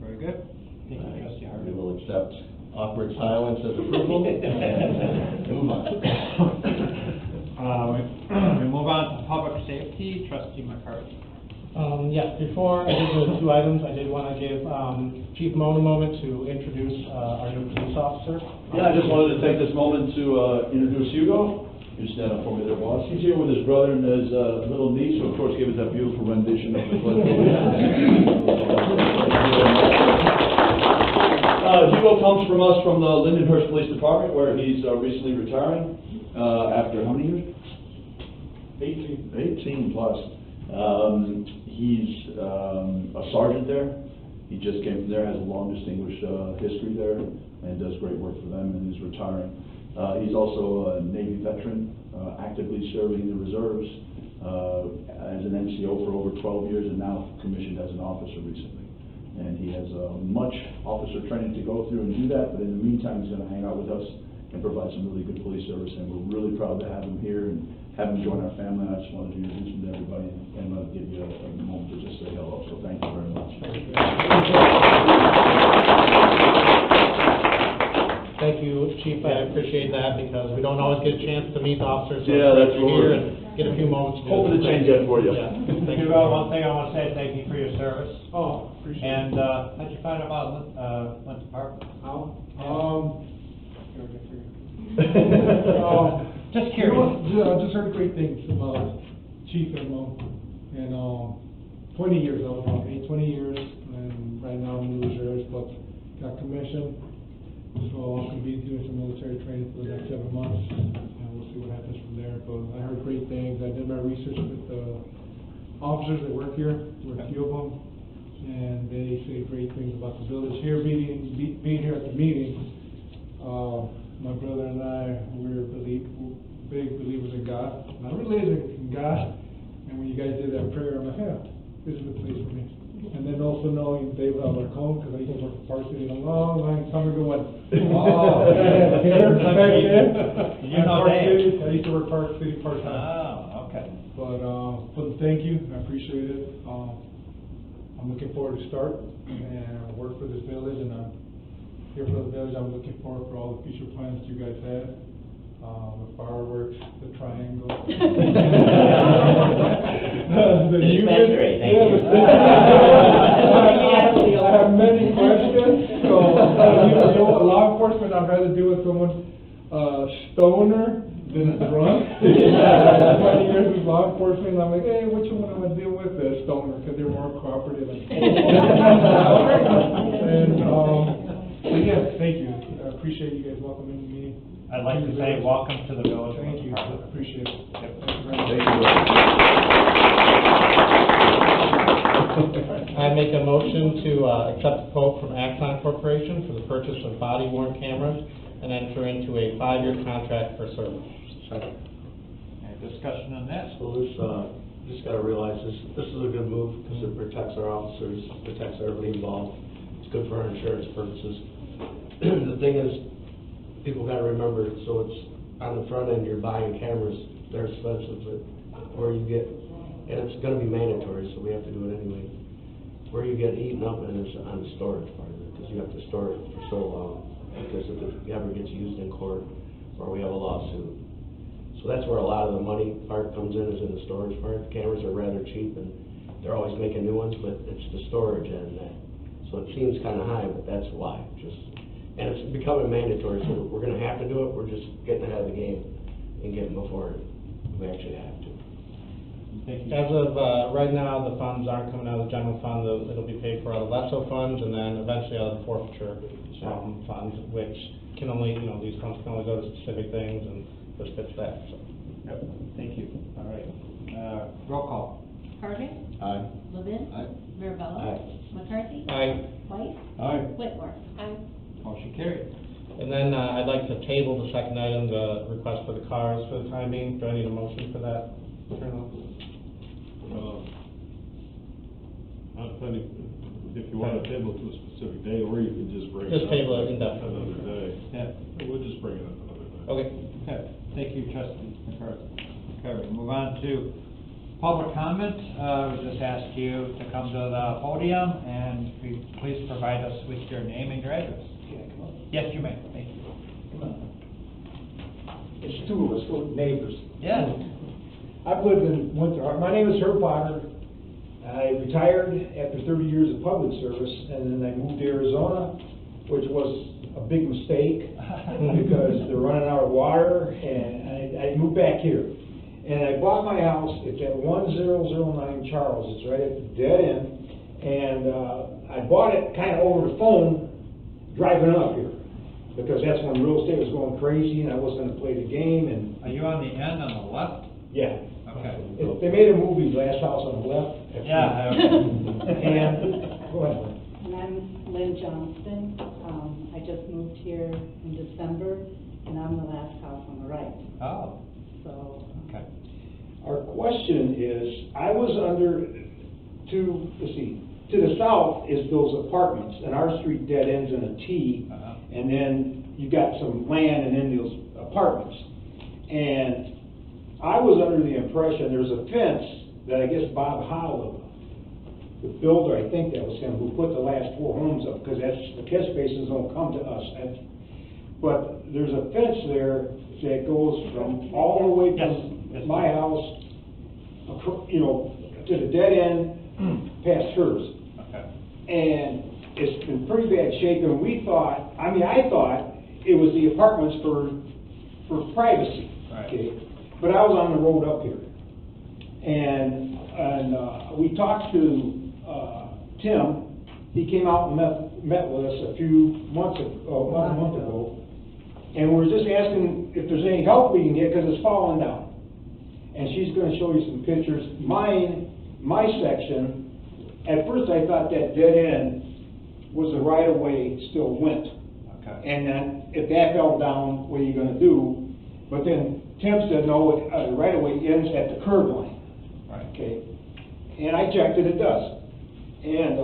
Very good. Thank you, trustee
We
Harvey.
will accept awkward silence as approval and move on.
We move on to public safety, trustee McCarthy.
Yes, before I do the two items, I did want to give Chief Moan a moment to introduce our new police officer.
Yeah, I just wanted to take this moment to introduce Hugo. You stand up for me there, boss. He's here with his brother and his little niece, who of course gave us that beautiful rendition of the Pledge of Allegiance. Hugo comes from us from the Lindenhurst Police Department, where he's recently retiring after how many years? 18 plus. He's a sergeant there. He just came from there, has a long distinguished history there, and does great work for them, and is retiring. He's also a Navy veteran, actively serving the reserves as an NCO for over 12 years, and now commissioned as an officer recently. And he has much officer training to go through and do that, but in the meantime, he's going to hang out with us and provide some really good police service, and we're really proud to have him here and have him join our family. I just wanted to introduce him to everybody and give you a moment to just say hello, so thank you very much.
Thank you, Chief, I appreciate that, because we don't always get a chance to meet the officers. So
Yeah, that's
it's great
what
to
we're-
hear and get a few moments.
Hoping to change that for you.
Yeah, thank you.
Hugo, one thing I want to say, thank you for your service.
Oh, appreciate it.
And, how'd you find about, Lincoln Park? Just curious.
I just heard great things about Chief Edmo, and 20 years, I was on 20 years, and right now I'm in the reserves, but got commissioned, so I'm gonna be doing some military training for the next 7 months, and we'll see what happens from there, but I heard great things. I did my research with the officers that work here, there were a few of them, and they say great things about the village here. Being here at the meeting, my brother and I, we're big believers in God, not religion, in God. And when you guys did that prayer, I'm like, yeah, this is the place for me. And then also knowing David Alarcon, because I used to work for Park City a long time ago.
Oh, you know Dave.
I used to work Park City part-time.
Oh, okay.
But thank you, I appreciate it. I'm looking forward to start and work for this village, and I'm here for the village. I'm looking forward for all the future plans that you guys have. The fireworks, the triangle. The
Dispensary, thank you.
I have many questions, so, law enforcement, I'd rather deal with someone, stoner than a drunk. 20 years with law enforcement, I'm like, hey, which one am I deal with? The stoner, because they're more cooperative. And, yeah, thank you. I appreciate you guys welcoming me.
I'd like to say welcome to the village. of
Thank you, I
Lincoln Park.
appreciate it.
Yep.
Thank you very much.
I make a motion to accept the quote from Axon Corporation for the purchase of body worn cameras and enter into a 5-year contract for service.
Second.
Any discussion on that?
So this, just gotta realize this is a good move, because it protects our officers, protects everybody involved. It's good for our insurance purposes. The thing is, people gotta remember, so it's on the front end, you're buying cameras, they're expensive, but where you get, and it's gonna be mandatory, so we have to do it anyway. Where you get eaten up in is on the storage part of it, because you have to store it for so long, because if it ever gets used in court, or we have a lawsuit. So that's where a lot of the money part comes in, is in the storage part. The cameras are rather cheap, and they're always making new ones, but it's the storage end that, so it seems kinda high, but that's why, and it's becoming mandatory, so we're gonna have to do it, we're just getting ahead of the game and getting before we actually have to.
Thank you.
As of right now, the funds aren't coming out of the general fund, it'll be paid for out of LESO funds, and then eventually out of the forfeiture funds, which can only, these funds can only go to specific things, and this fits that, so.
Yep, thank you. All right. Roll call.
Hargit.
Aye.
Levin.
Aye.
Mirabella.
Aye.
McCarthy.
Aye.
White.
Aye.
Whitmore.
Motion carried.
And then I'd like to table the second item, the request for the cars for the time being. Do I need a motion for that?
If you want to table to a specific day, or you can just bring it up.
Just table it indefinitely.
Another day.
Yeah.
We'll just bring it up another day.
Okay.
Okay, thank you, trustee McCarthy. Okay, we move on to public comment, we just ask you to come to the podium and please provide us with your name and your address. Yes, you may, thank you.
It's two of us, we're neighbors.
Yes.
I've lived in Winter Harbor. My name is Herb Potter. I retired after 30 years of public service, and then I moved to Arizona, which was a big mistake because they're running out of water, and I moved back here. And I bought my house, it's at 1009 Charles, it's right at the dead end, and I bought it kind of over the phone driving up here, because that's when real estate was going crazy, and I was gonna play the game, and
Are you on the end on the left?
yeah.
Okay.
They made a movie, Last House on the Left.
Yeah.
And, go ahead.
And I'm Lynn Johnston. I just moved here in December, and I'm the last house on the right.
Oh,
So,
okay.
Our question is, I was under, to the south is those apartments, and our street dead ends in a T, and then you got some land and then those apartments. And I was under the impression there's a fence that I guess Bob Howell, the builder, I think that was him, who put the last 4 homes up, because that's, the catch basins don't come to us. But there's a fence there that goes from all the way from my house, you know, to the dead end, past hers.
Okay.
And it's in pretty bad shape, and we thought, I thought it was the apartments for privacy.
Right.
Okay? But I was on the road up here. And we talked to Tim. He came out and met with us a month ago. And we're just asking if there's any help we can get, because it's falling down. And she's gonna show you some pictures. My section, at first I thought that dead end was the right of way still went.
Okay.
And then if that fell down, what are you gonna do? But then Tim said, no, the right of way ends at the curb line.
Right.
Okay, and I checked it, it does. And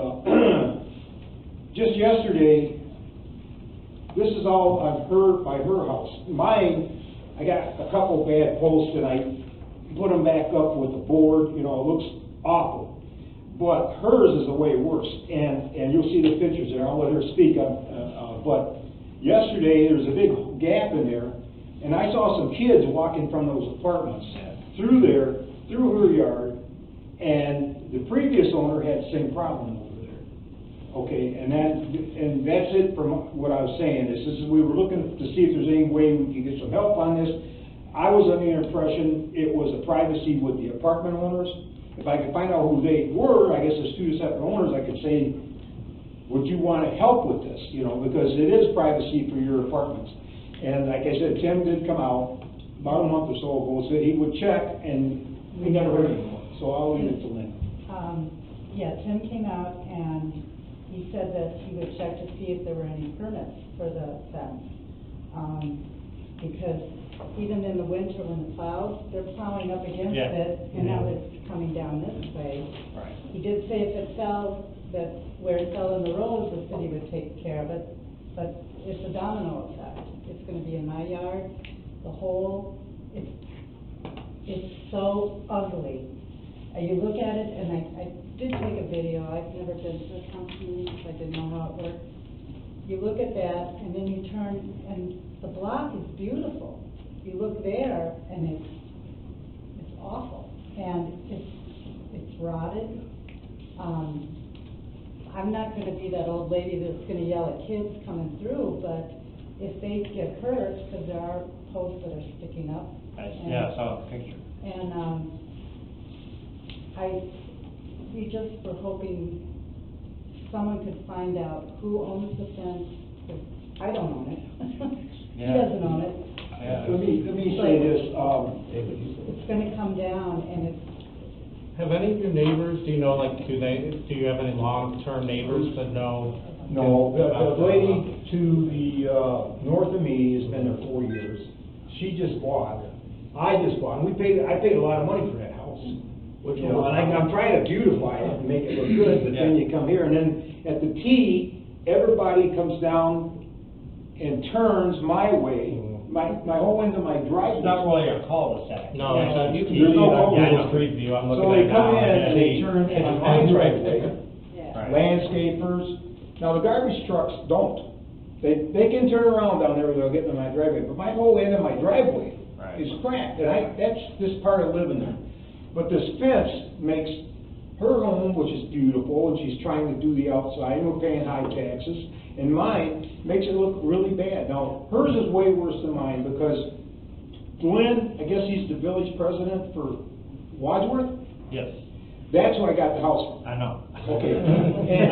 just yesterday, this is all I've heard by her house. Mine, I got a couple bad posts and I put them back up with the board, you know, it looks awful. But hers is a way worse, and you'll see the pictures there, I'll let her speak. But yesterday, there was a big gap in there, and I saw some kids walking from those apartments through there, through her yard, and the previous owner had the same problem over there. Okay, and that's it from what I was saying. We were looking to see if there's any way we could get some help on this. I was under the impression it was a privacy with the apartment owners. If I could find out who they were, I guess as 2 separate owners, I could say, would you want to help with this? You know, because it is privacy for your apartments. And like I said, Tim did come out about a month or so ago, said he would check, and we never heard anymore. So I'll leave it to Lynn.
yeah, Tim came out and he said that he would check to see if there were any permits for the fence. Because even in the winter when the plows, they're plowing up against
Yeah.
it, and now it's coming down this way.
Right.
He did say if it fell, that where it fell in the road, the city would take care of it, but it's a domino effect. It's gonna be in my yard, the whole, it's so ugly. You look at it, and I did take a video, I've never been to a council meeting, so I didn't know how it worked. You look at that, and then you turn, and the block is beautiful. You look there, and it's awful, and it's rotted. I'm not gonna be that old lady that's gonna yell at kids coming through, but if they get hurt, because there are posts that are sticking up.
Yeah, I saw the picture.
And, we just were hoping someone could find out who owns the fence, 'cause I don't own it. He
Yeah.
doesn't own it.
Yeah.
Let me say this,
It's gonna come down, and it's,
Have any of your neighbors, do you know, like, do you have any long-term neighbors that know?
no,
about
the lady to the, north of me has been there 4 years. She just bought, I just bought, and I paid a lot of money for that house. Which, you know, and I'm trying to beautify it and make it look good, but then you come here, and then at the T, everybody comes down and turns my way, my whole end of my driveway.
It's not really a cul-de-sac.
No, it's not, you can
There's
see
no
it on
cul-de-sac.
Google Street View, I'm
So
looking
they
at it
come
now.
in and they
see.
turn into my driveway,
Yeah.
Right.
landscapers. Now, the garbage trucks don't. They can turn around down there, they'll get in my driveway, but my whole end of my driveway
Right.
is cracked, and that's just part of living there. But this fence makes her home, which is beautiful, and she's trying to do the outside, and we're paying high taxes, and mine makes it look really bad. Now, hers is way worse than mine, because Glenn, I guess he's the village president for Wadsworth,
Yes,
that's who I got the house from.
I know.
Okay, and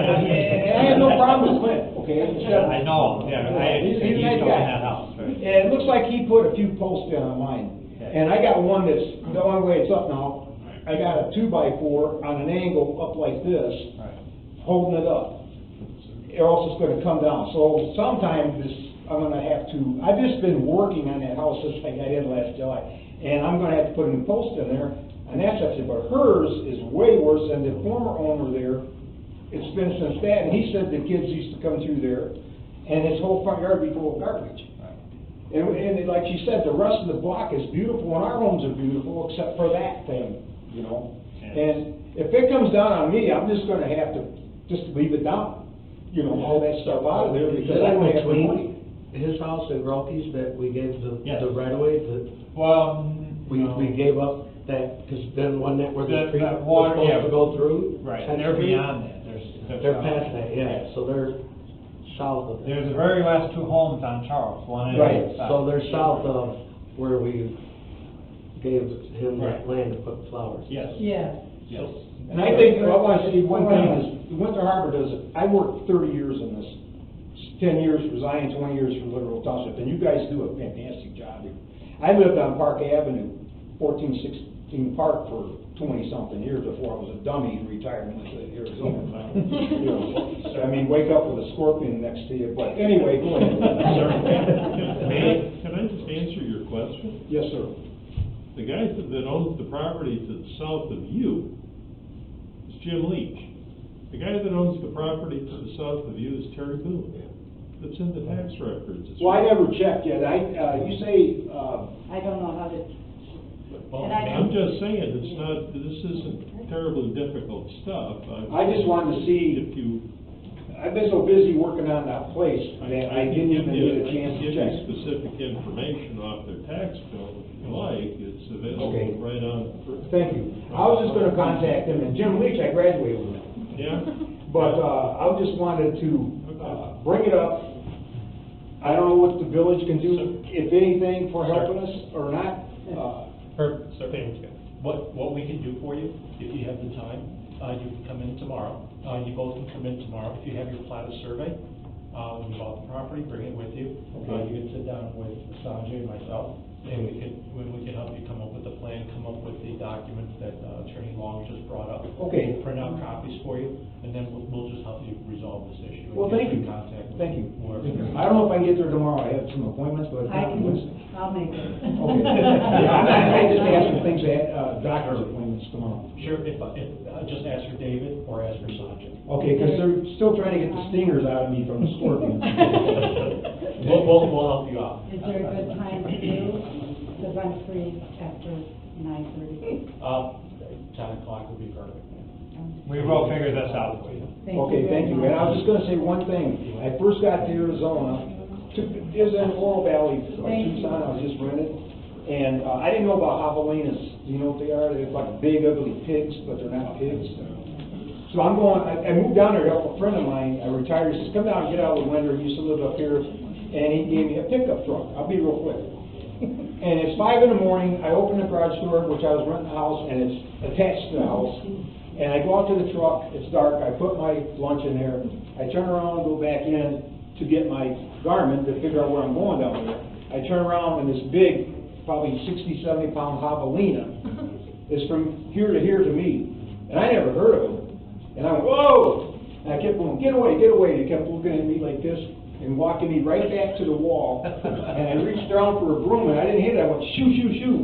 I have no problem with Clint, okay?
Yeah, I know, yeah,
He's a
he's
nice
building
guy.
that house, right?
And it looks like he put a few posts in on mine.
Okay.
And I got one that's, the only way it's up now, I got a 2x4 on an angle up like this,
Right.
holding it up. Or else it's gonna come down. So sometime this, I'm gonna have to, I've just been working on that house since I got in last July. And I'm gonna have to put a new post in there, and that's actually, but hers is way worse than the former owner there. It's been since that, and he said the kids used to come through there, and his whole front yard would be full of garbage. And like she said, the rest of the block is beautiful, and our homes are beautiful, except for that thing, you know?
Yes.
And if it comes down on me, I'm just gonna have to just leave it down, you know, all that stuff out of there, because I don't have the money.
His house at Rockies that we gave
Yes.
the right of way, that
Well,
we
no.
gave up that, because then wasn't that where the
That-
creek
that
was
water, yeah.
supposed to go through?
Right,
10th
they're
Street?
beyond that,
They're past that, yeah, so they're south of that.
There's the very last two homes on Charles, one on
Right,
each side.
So they're south of where we gave him that
Right.
land to put flowers.
Yes.
Yeah.
Yes.
And I think, I wanna say one thing is, Winter Harbor does it, I worked 30 years in this. 10 years for Zion, 20 years for Little Township, and you guys do a fantastic job. I lived on Park Avenue, 1416 Park for 20-something years before I was a dummy and retired and went to Arizona. You know, I mean, wake up with a scorpion next to you, but anyway, go ahead.
Can I just answer your question?
Yes, sir.
The guy that owns the property to the south of you is Jim Leach. The guy that owns the property to the south of you is Terry Boone. That's in the tax records. It's-
Well, I never checked yet. You say,
I don't know how to,
Well,
and I
I'm
can-
just saying, it's not, this isn't terribly difficult stuff.
I just wanted to see,
If you,
I've been so busy working on that place that I
can
didn't
give
even
you,
get a
I can
chance to
give
check.
you specific information off their tax bill if you like. It's
Okay.
available right on.
Thank you. I was just gonna contact him, and Jim Leach, I graduated with him.
Yeah?
But, I just wanted to, bring it up. I don't know what the village can do, if anything, for helping us or not.
Sir, what we can do for you, if you have the time, you can come in tomorrow. You both can come in tomorrow. If you have your plat of survey, when you bought the property, bring it with you.
Okay.
You can sit down with Sanjay and myself, and we can help you come up with a plan, come up with the documents that Attorney Long just brought up.
Okay.
We'll print out copies for you, and then we'll just help you resolve this issue. and
Well,
get
thank you.
in contact with
Thank you.
whoever.
I don't know if I can get there tomorrow, I have some appointments, but.
I can, I'll make it.
Okay. Yeah, I just asked for things, doctor's appointments tomorrow.
Sure, if just ask for David or ask for Sanjay.
Okay, because they're still trying to get the stingers out of me from the scorpion.
We'll help you out.
Is there a good time to do? Because I'm free after 9:30.
10 o'clock would be perfect.
We will figure this out for you.
Okay, thank you. And I was just gonna say one thing. I first got to Arizona, it was in Oro Valley, like Tucson, I was just rented. And, I didn't know about javelinas. Do you know what they are? They're like big ugly pigs, but they're not pigs. So I'm going, I moved down there to help a friend of mine, I retired, he says, come down and get out of the winter, he used to live up here. And he gave me a pickup truck. I'll be real quick. And it's 5 in the morning, I open the garage door, which I was renting a house, and it's attached to the house. And I go out to the truck, it's dark, I put my lunch in there, I turn around and go back in to get my Garmin to figure out where I'm going down there. I turn around and this big, probably 60, 70 pound javelina is from here to me. And I never heard of him. And I went, whoa! And I kept going, get away, get away. And he kept looking at me like this and walking me right back to the wall. And I reached around for a broom and I didn't hit it. I went, shoo, shoo, shoo.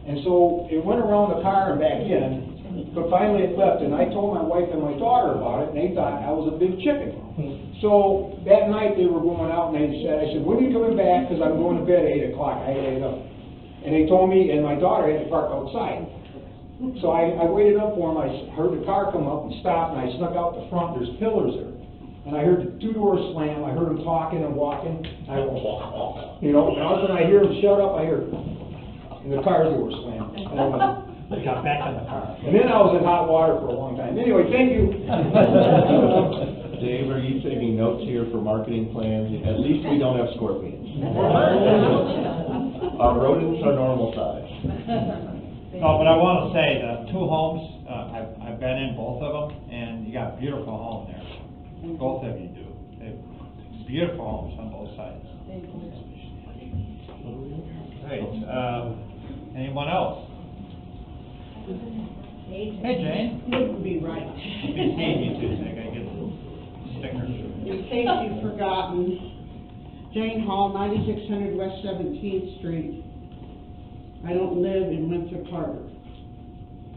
And so it went around the car and back in. But finally it left, and I told my wife and my daughter about it, and they thought I was a big chicken. So that night they were going out, and I said, when are you coming back? Because I'm going to bed at 8 o'clock. I ate up. And they told me, and my daughter had to park outside. So I waited up for them. I heard the car come up and stop, and I snuck out the front. There's pillars there. And I heard the 2 doors slam. I heard them talking and walking. I go, you know, and all of a sudden I hear them shut up. I hear, and the car's door slammed. And I went,
They got back in the car.
and then I was in hot water for a long time. Anyway, thank you.
Dave, are you taking notes here for marketing plans? At least we don't have scorpions. Our rodents are normal size.
No, but I want to say, the 2 homes, I've been in both of them, and you got a beautiful home there. Both of you do. They're beautiful homes on both sides. Great, anyone else? Hey, Jane.
Wouldn't be right.
Be seeing you Tuesday, I gotta get the stickers.
In case you've forgotten, Jane Hall, 9600 West 17th Street. I don't live in Winthrop Harbor.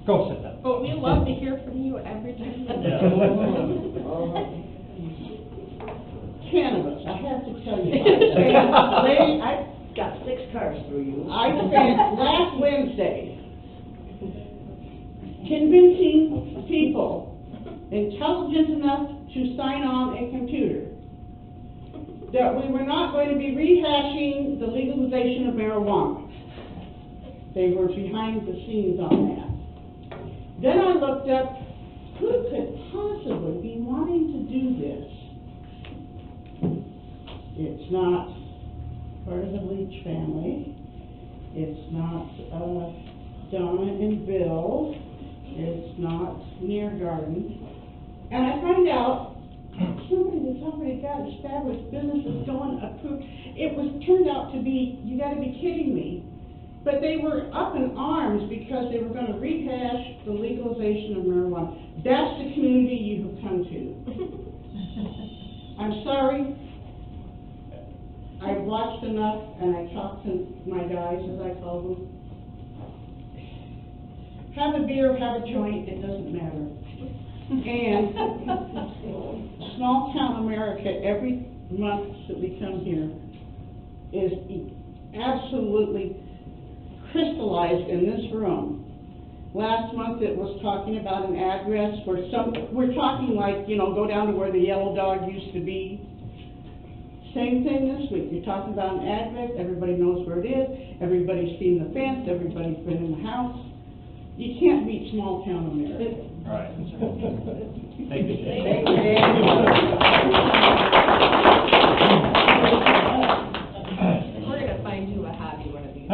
Go sit down.
But we love to hear from you every time.
Cannabis, I have to tell you about it. Lady, I got 6 cars through you. I spent last Wednesday convincing people intelligent enough to sign on a computer that we were not going to be rehashing the legalization of marijuana. They were behind the scenes on that. Then I looked up, who could possibly be wanting to do this? It's not part of the Leach family. It's not Donna and Bill. It's not Near Garden. And I find out somebody that's already got established businesses going approved. It was turned out to be, you gotta be kidding me. But they were up in arms because they were going to rehash the legalization of marijuana. That's the community you have come to. I'm sorry. I've watched enough, and I talked to my guys, as I call them. Have a beer, have a joint, it doesn't matter. And small town America, every month that we come here, is absolutely crystallized in this room. Last month it was talking about an address where we're talking like, you know, go down to where the Yellow Dog used to be. Same thing this week. You're talking about an address, everybody knows where it is, everybody's seen the fence, everybody's been in the house. You can't beat small town America.
All right. Thank you, Jane.
Thank you.
We're gonna find you a hobby one of these.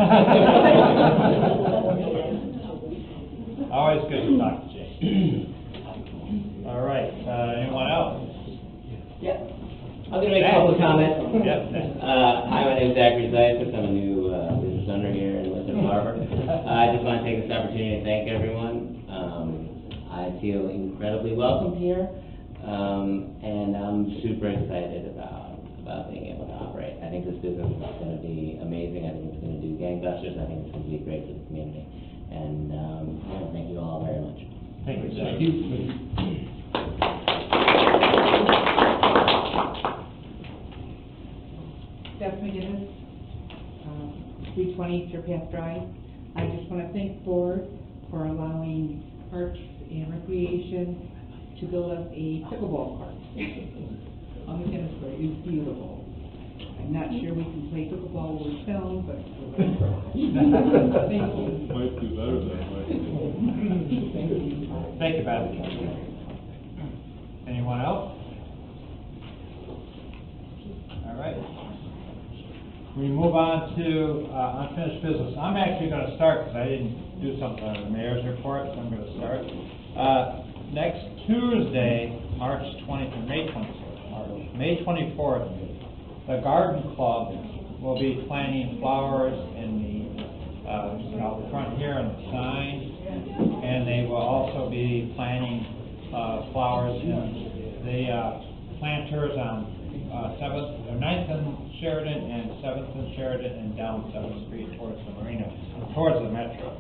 Always good to talk to Jane. All right, anyone else?
Yeah. I'm gonna make a couple of comments.
Yes.
Hi, my name is Zachary Zayas. I'm a new business owner here in Winthrop Harbor. I just want to take this opportunity to thank everyone. I feel incredibly welcome here, and I'm super excited about being able to operate. I think this business is going to be amazing. I think it's going to do gangbusters. I think it's going to be great for the community. And yeah, thank you all very much.
Thank you. Thank you.
Stephanie McGinnis, 320 Surpass Drive. I just want to thank the board for allowing Parks and Recreation to build us a pickleball court on the tennis court. It's beautiful. I'm not sure we can play pickleball with film, but thank you.
Might do better that way.
Thank you, Beth. Anyone else? All right. We move on to unfinished business. I'm actually going to start because I didn't do something on the mayor's report, so I'm going to start. Next Tuesday, May 24th, the Garden Club will be planting flowers in the out front here on the sign, and they will also be planting flowers in the planters on 9th and Sheridan and 7th and Sheridan and down 7th Street towards the marina, towards the metro.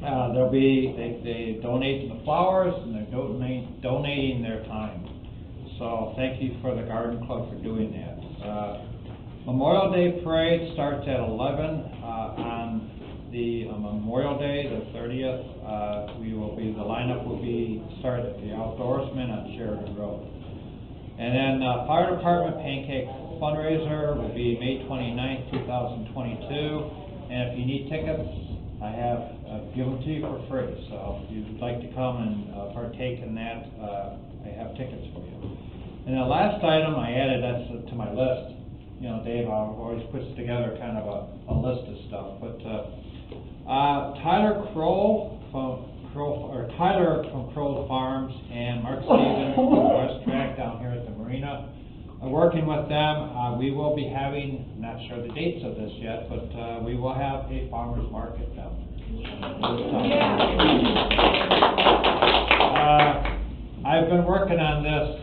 they donate the flowers and they're donating their time. So thank you for the Garden Club for doing that. Memorial Day Parade starts at 11 on Memorial Day, the 30th. The lineup will be start at the Outdoorsman on Sheridan Road. And then Fire Department Pancake Fundraiser will be May 29th, 2022. And if you need tickets, I have given them to you for free. So if you'd like to come and partake in that, I have tickets for you. And the last item I added to my list. You know, Dave always puts together kind of a list of stuff. But Tyler from Kroll Farms and Mark Stevens from West Track down here at the marina. Working with them, we will be having, not sure the dates of this yet, but we will have a farmer's market down there. I've been working on this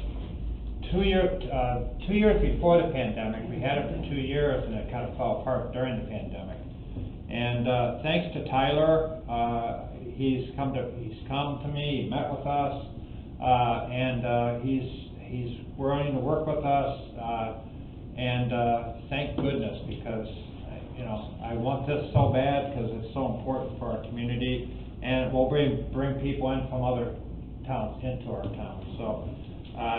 2 years before the pandemic. We had it for 2 years and it kind of fell apart during the pandemic. And thanks to Tyler, he's come to me, he met with us, and he's willing to work with us, and thank goodness, because I want this so bad because it's so important for our community, and we'll bring people in from other towns into our town. So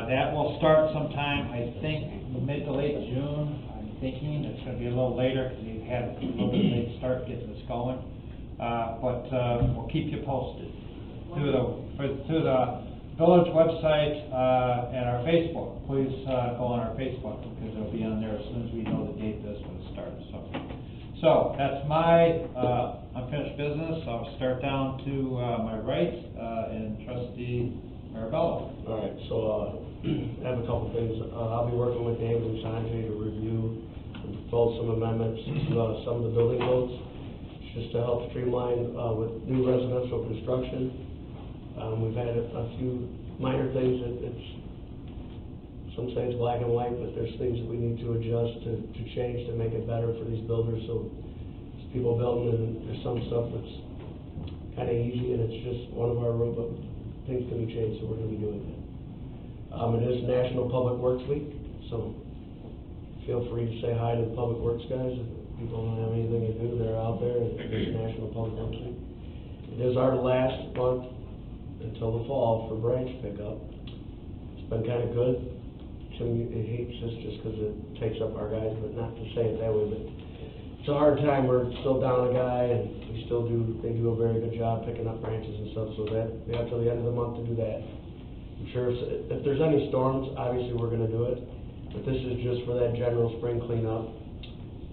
that will start sometime, I think, mid to late June. I'm thinking it's going to be a little later because we've had a little bit late start getting this going. But we'll keep you posted through the village website and our Facebook. Please go on our Facebook because it'll be on there as soon as we know the date this one starts. So that's my unfinished business. I'll start down to my right and Trustee Marabella.
All right, so I have a couple things. I'll be working with David and Sanjay to review and propose some amendments to some of the building codes, just to help streamline with new residential construction. We've had a few minor things that some say it's black and white, but there's things that we need to adjust to change to make it better for these builders. So there's people building, and there's some stuff that's kind of easy, and it's just one of our rules, but things can be changed, so we're going to be doing that. It is National Public Works Week, so feel free to say hi to the Public Works guys. If people don't have anything to do, they're out there. It's National Public Works Week. It is our last month until the fall for branch pickup. It's been kind of good. Tim hates this just because it takes up our guys, but not to say it that way, but it's a hard time. We're still down a guy, and they do a very good job picking up branches and stuff, so that we have till the end of the month to do that. I'm sure if there's any storms, obviously we're going to do it, but this is just for that general spring cleanup.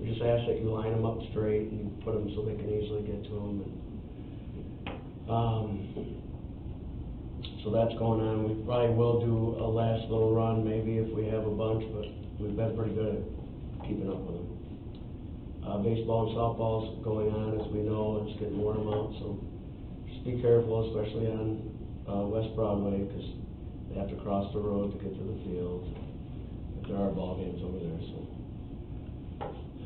We just ask that you line them up straight and you put them so they can easily get to them. So that's going on. We probably will do a last little run, maybe if we have a bunch, but we've been pretty good at keeping up with them. Baseball and softball's going on, as we know. It's getting warm out, so just be careful, especially on West Broadway, because they have to cross the road to get to the field. If there are ball games over there, so.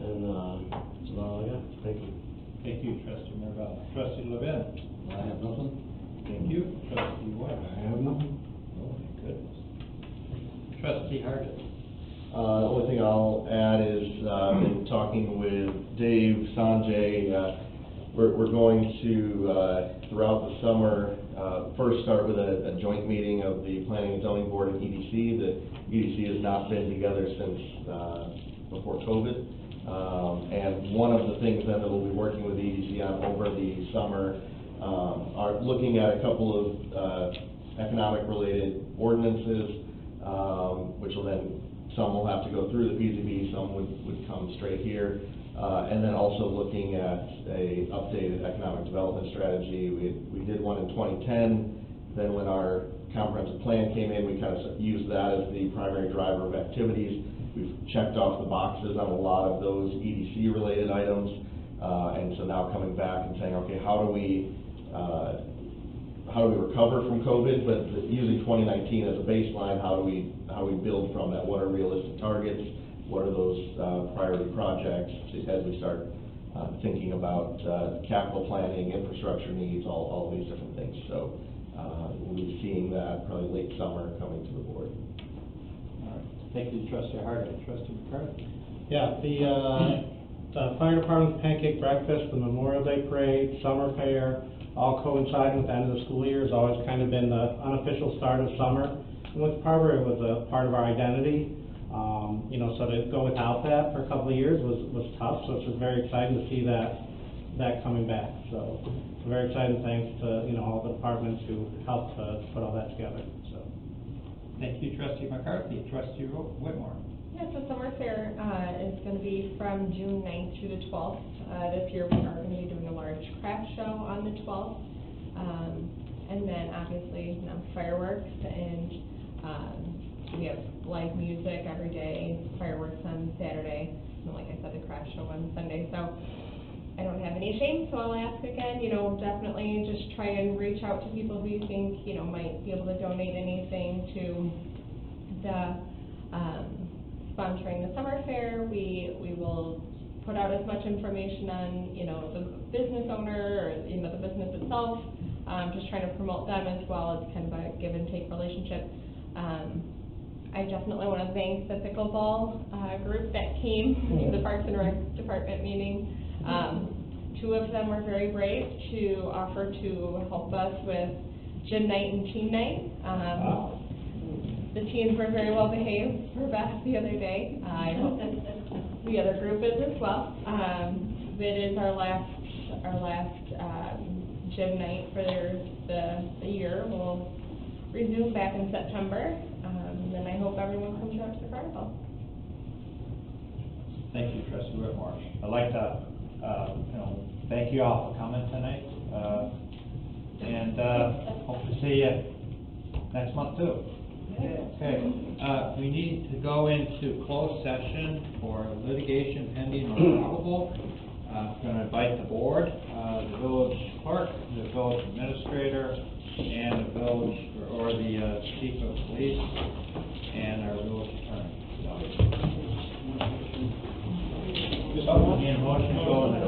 And that's about all I got. Thank you.
Thank you, Trustee Marabella. Trustee Levin.
I have nothing.
Thank you. Trustee White.
I have nothing.
Oh, my goodness. Trustee Hargis.
The only thing I'll add is, in talking with Dave, Sanjay, we're going to, throughout the summer, first start with a joint meeting of the Planning and Zoning Board and EDC. The EDC has not been together since before COVID. And one of the things then that we'll be working with the EDC on over the summer are looking at a couple of economic-related ordinances, which will then, some will have to go through the PZB, some would come straight here, and then also looking at a updated economic development strategy. We did one in 2010, then when our comprehensive plan came in, we kind of used that as the primary driver of activities. We've checked off the boxes on a lot of those EDC-related items, and so now coming back and saying, okay, how do we recover from COVID, but using 2019 as a baseline, how do we build from that? What are realistic targets? What are those priority projects as we start thinking about capital planning, infrastructure needs, all these different things. So we'll be seeing that probably late summer coming to the board.
All right. Thank you, Trustee Hardy. Trustee McCarthy?
Yeah, the fire department's pancake breakfast, the Memorial Day parade, summer fair, all coinciding with the end of the school year has always kind of been the unofficial start of summer. And with Parver, it was a part of our identity. You know, so to go without that for a couple of years was tough, so it's just very exciting to see that coming back. So, very exciting, thanks to, you know, all the departments who helped put all that together, so.
Thank you, Trustee McCarthy. Trustee Whitmore?
Yeah, so summer fair is going to be from June 9th through the 12th. This year we are going to be doing a large craft show on the 12th. And then obviously, you know, fireworks, and we have live music every day, fireworks on Saturday, and like I said, the craft show on Sunday. So I don't have any shame, so I'll ask again, you know, definitely just try and reach out to people who you think, you know, might be able to donate anything to the sponsoring the summer fair. We will put out as much information on, you know, the business owner or, you know, the business itself, just trying to promote them as well as kind of a give and take relationship. I definitely want to thank the pickleball group that came to the Parks and Rec Department meeting. Two of them were very brave to offer to help us with gym night and teen night. The teens were very well behaved for Beth the other day. I hope the other group is as well. It is our last gym night for the year. We'll resume back in September, and I hope everyone comes out to the carnival.
Thank you, Trustee Whitmore. I'd like to, you know, thank you all for coming tonight, and hope to see you next month too. Okay, we need to go into closed session for litigation pending or probable. I'm going to invite the board, the village clerk, the village administrator, and the village, or the chief of police, and our village attorney. Need a motion to go into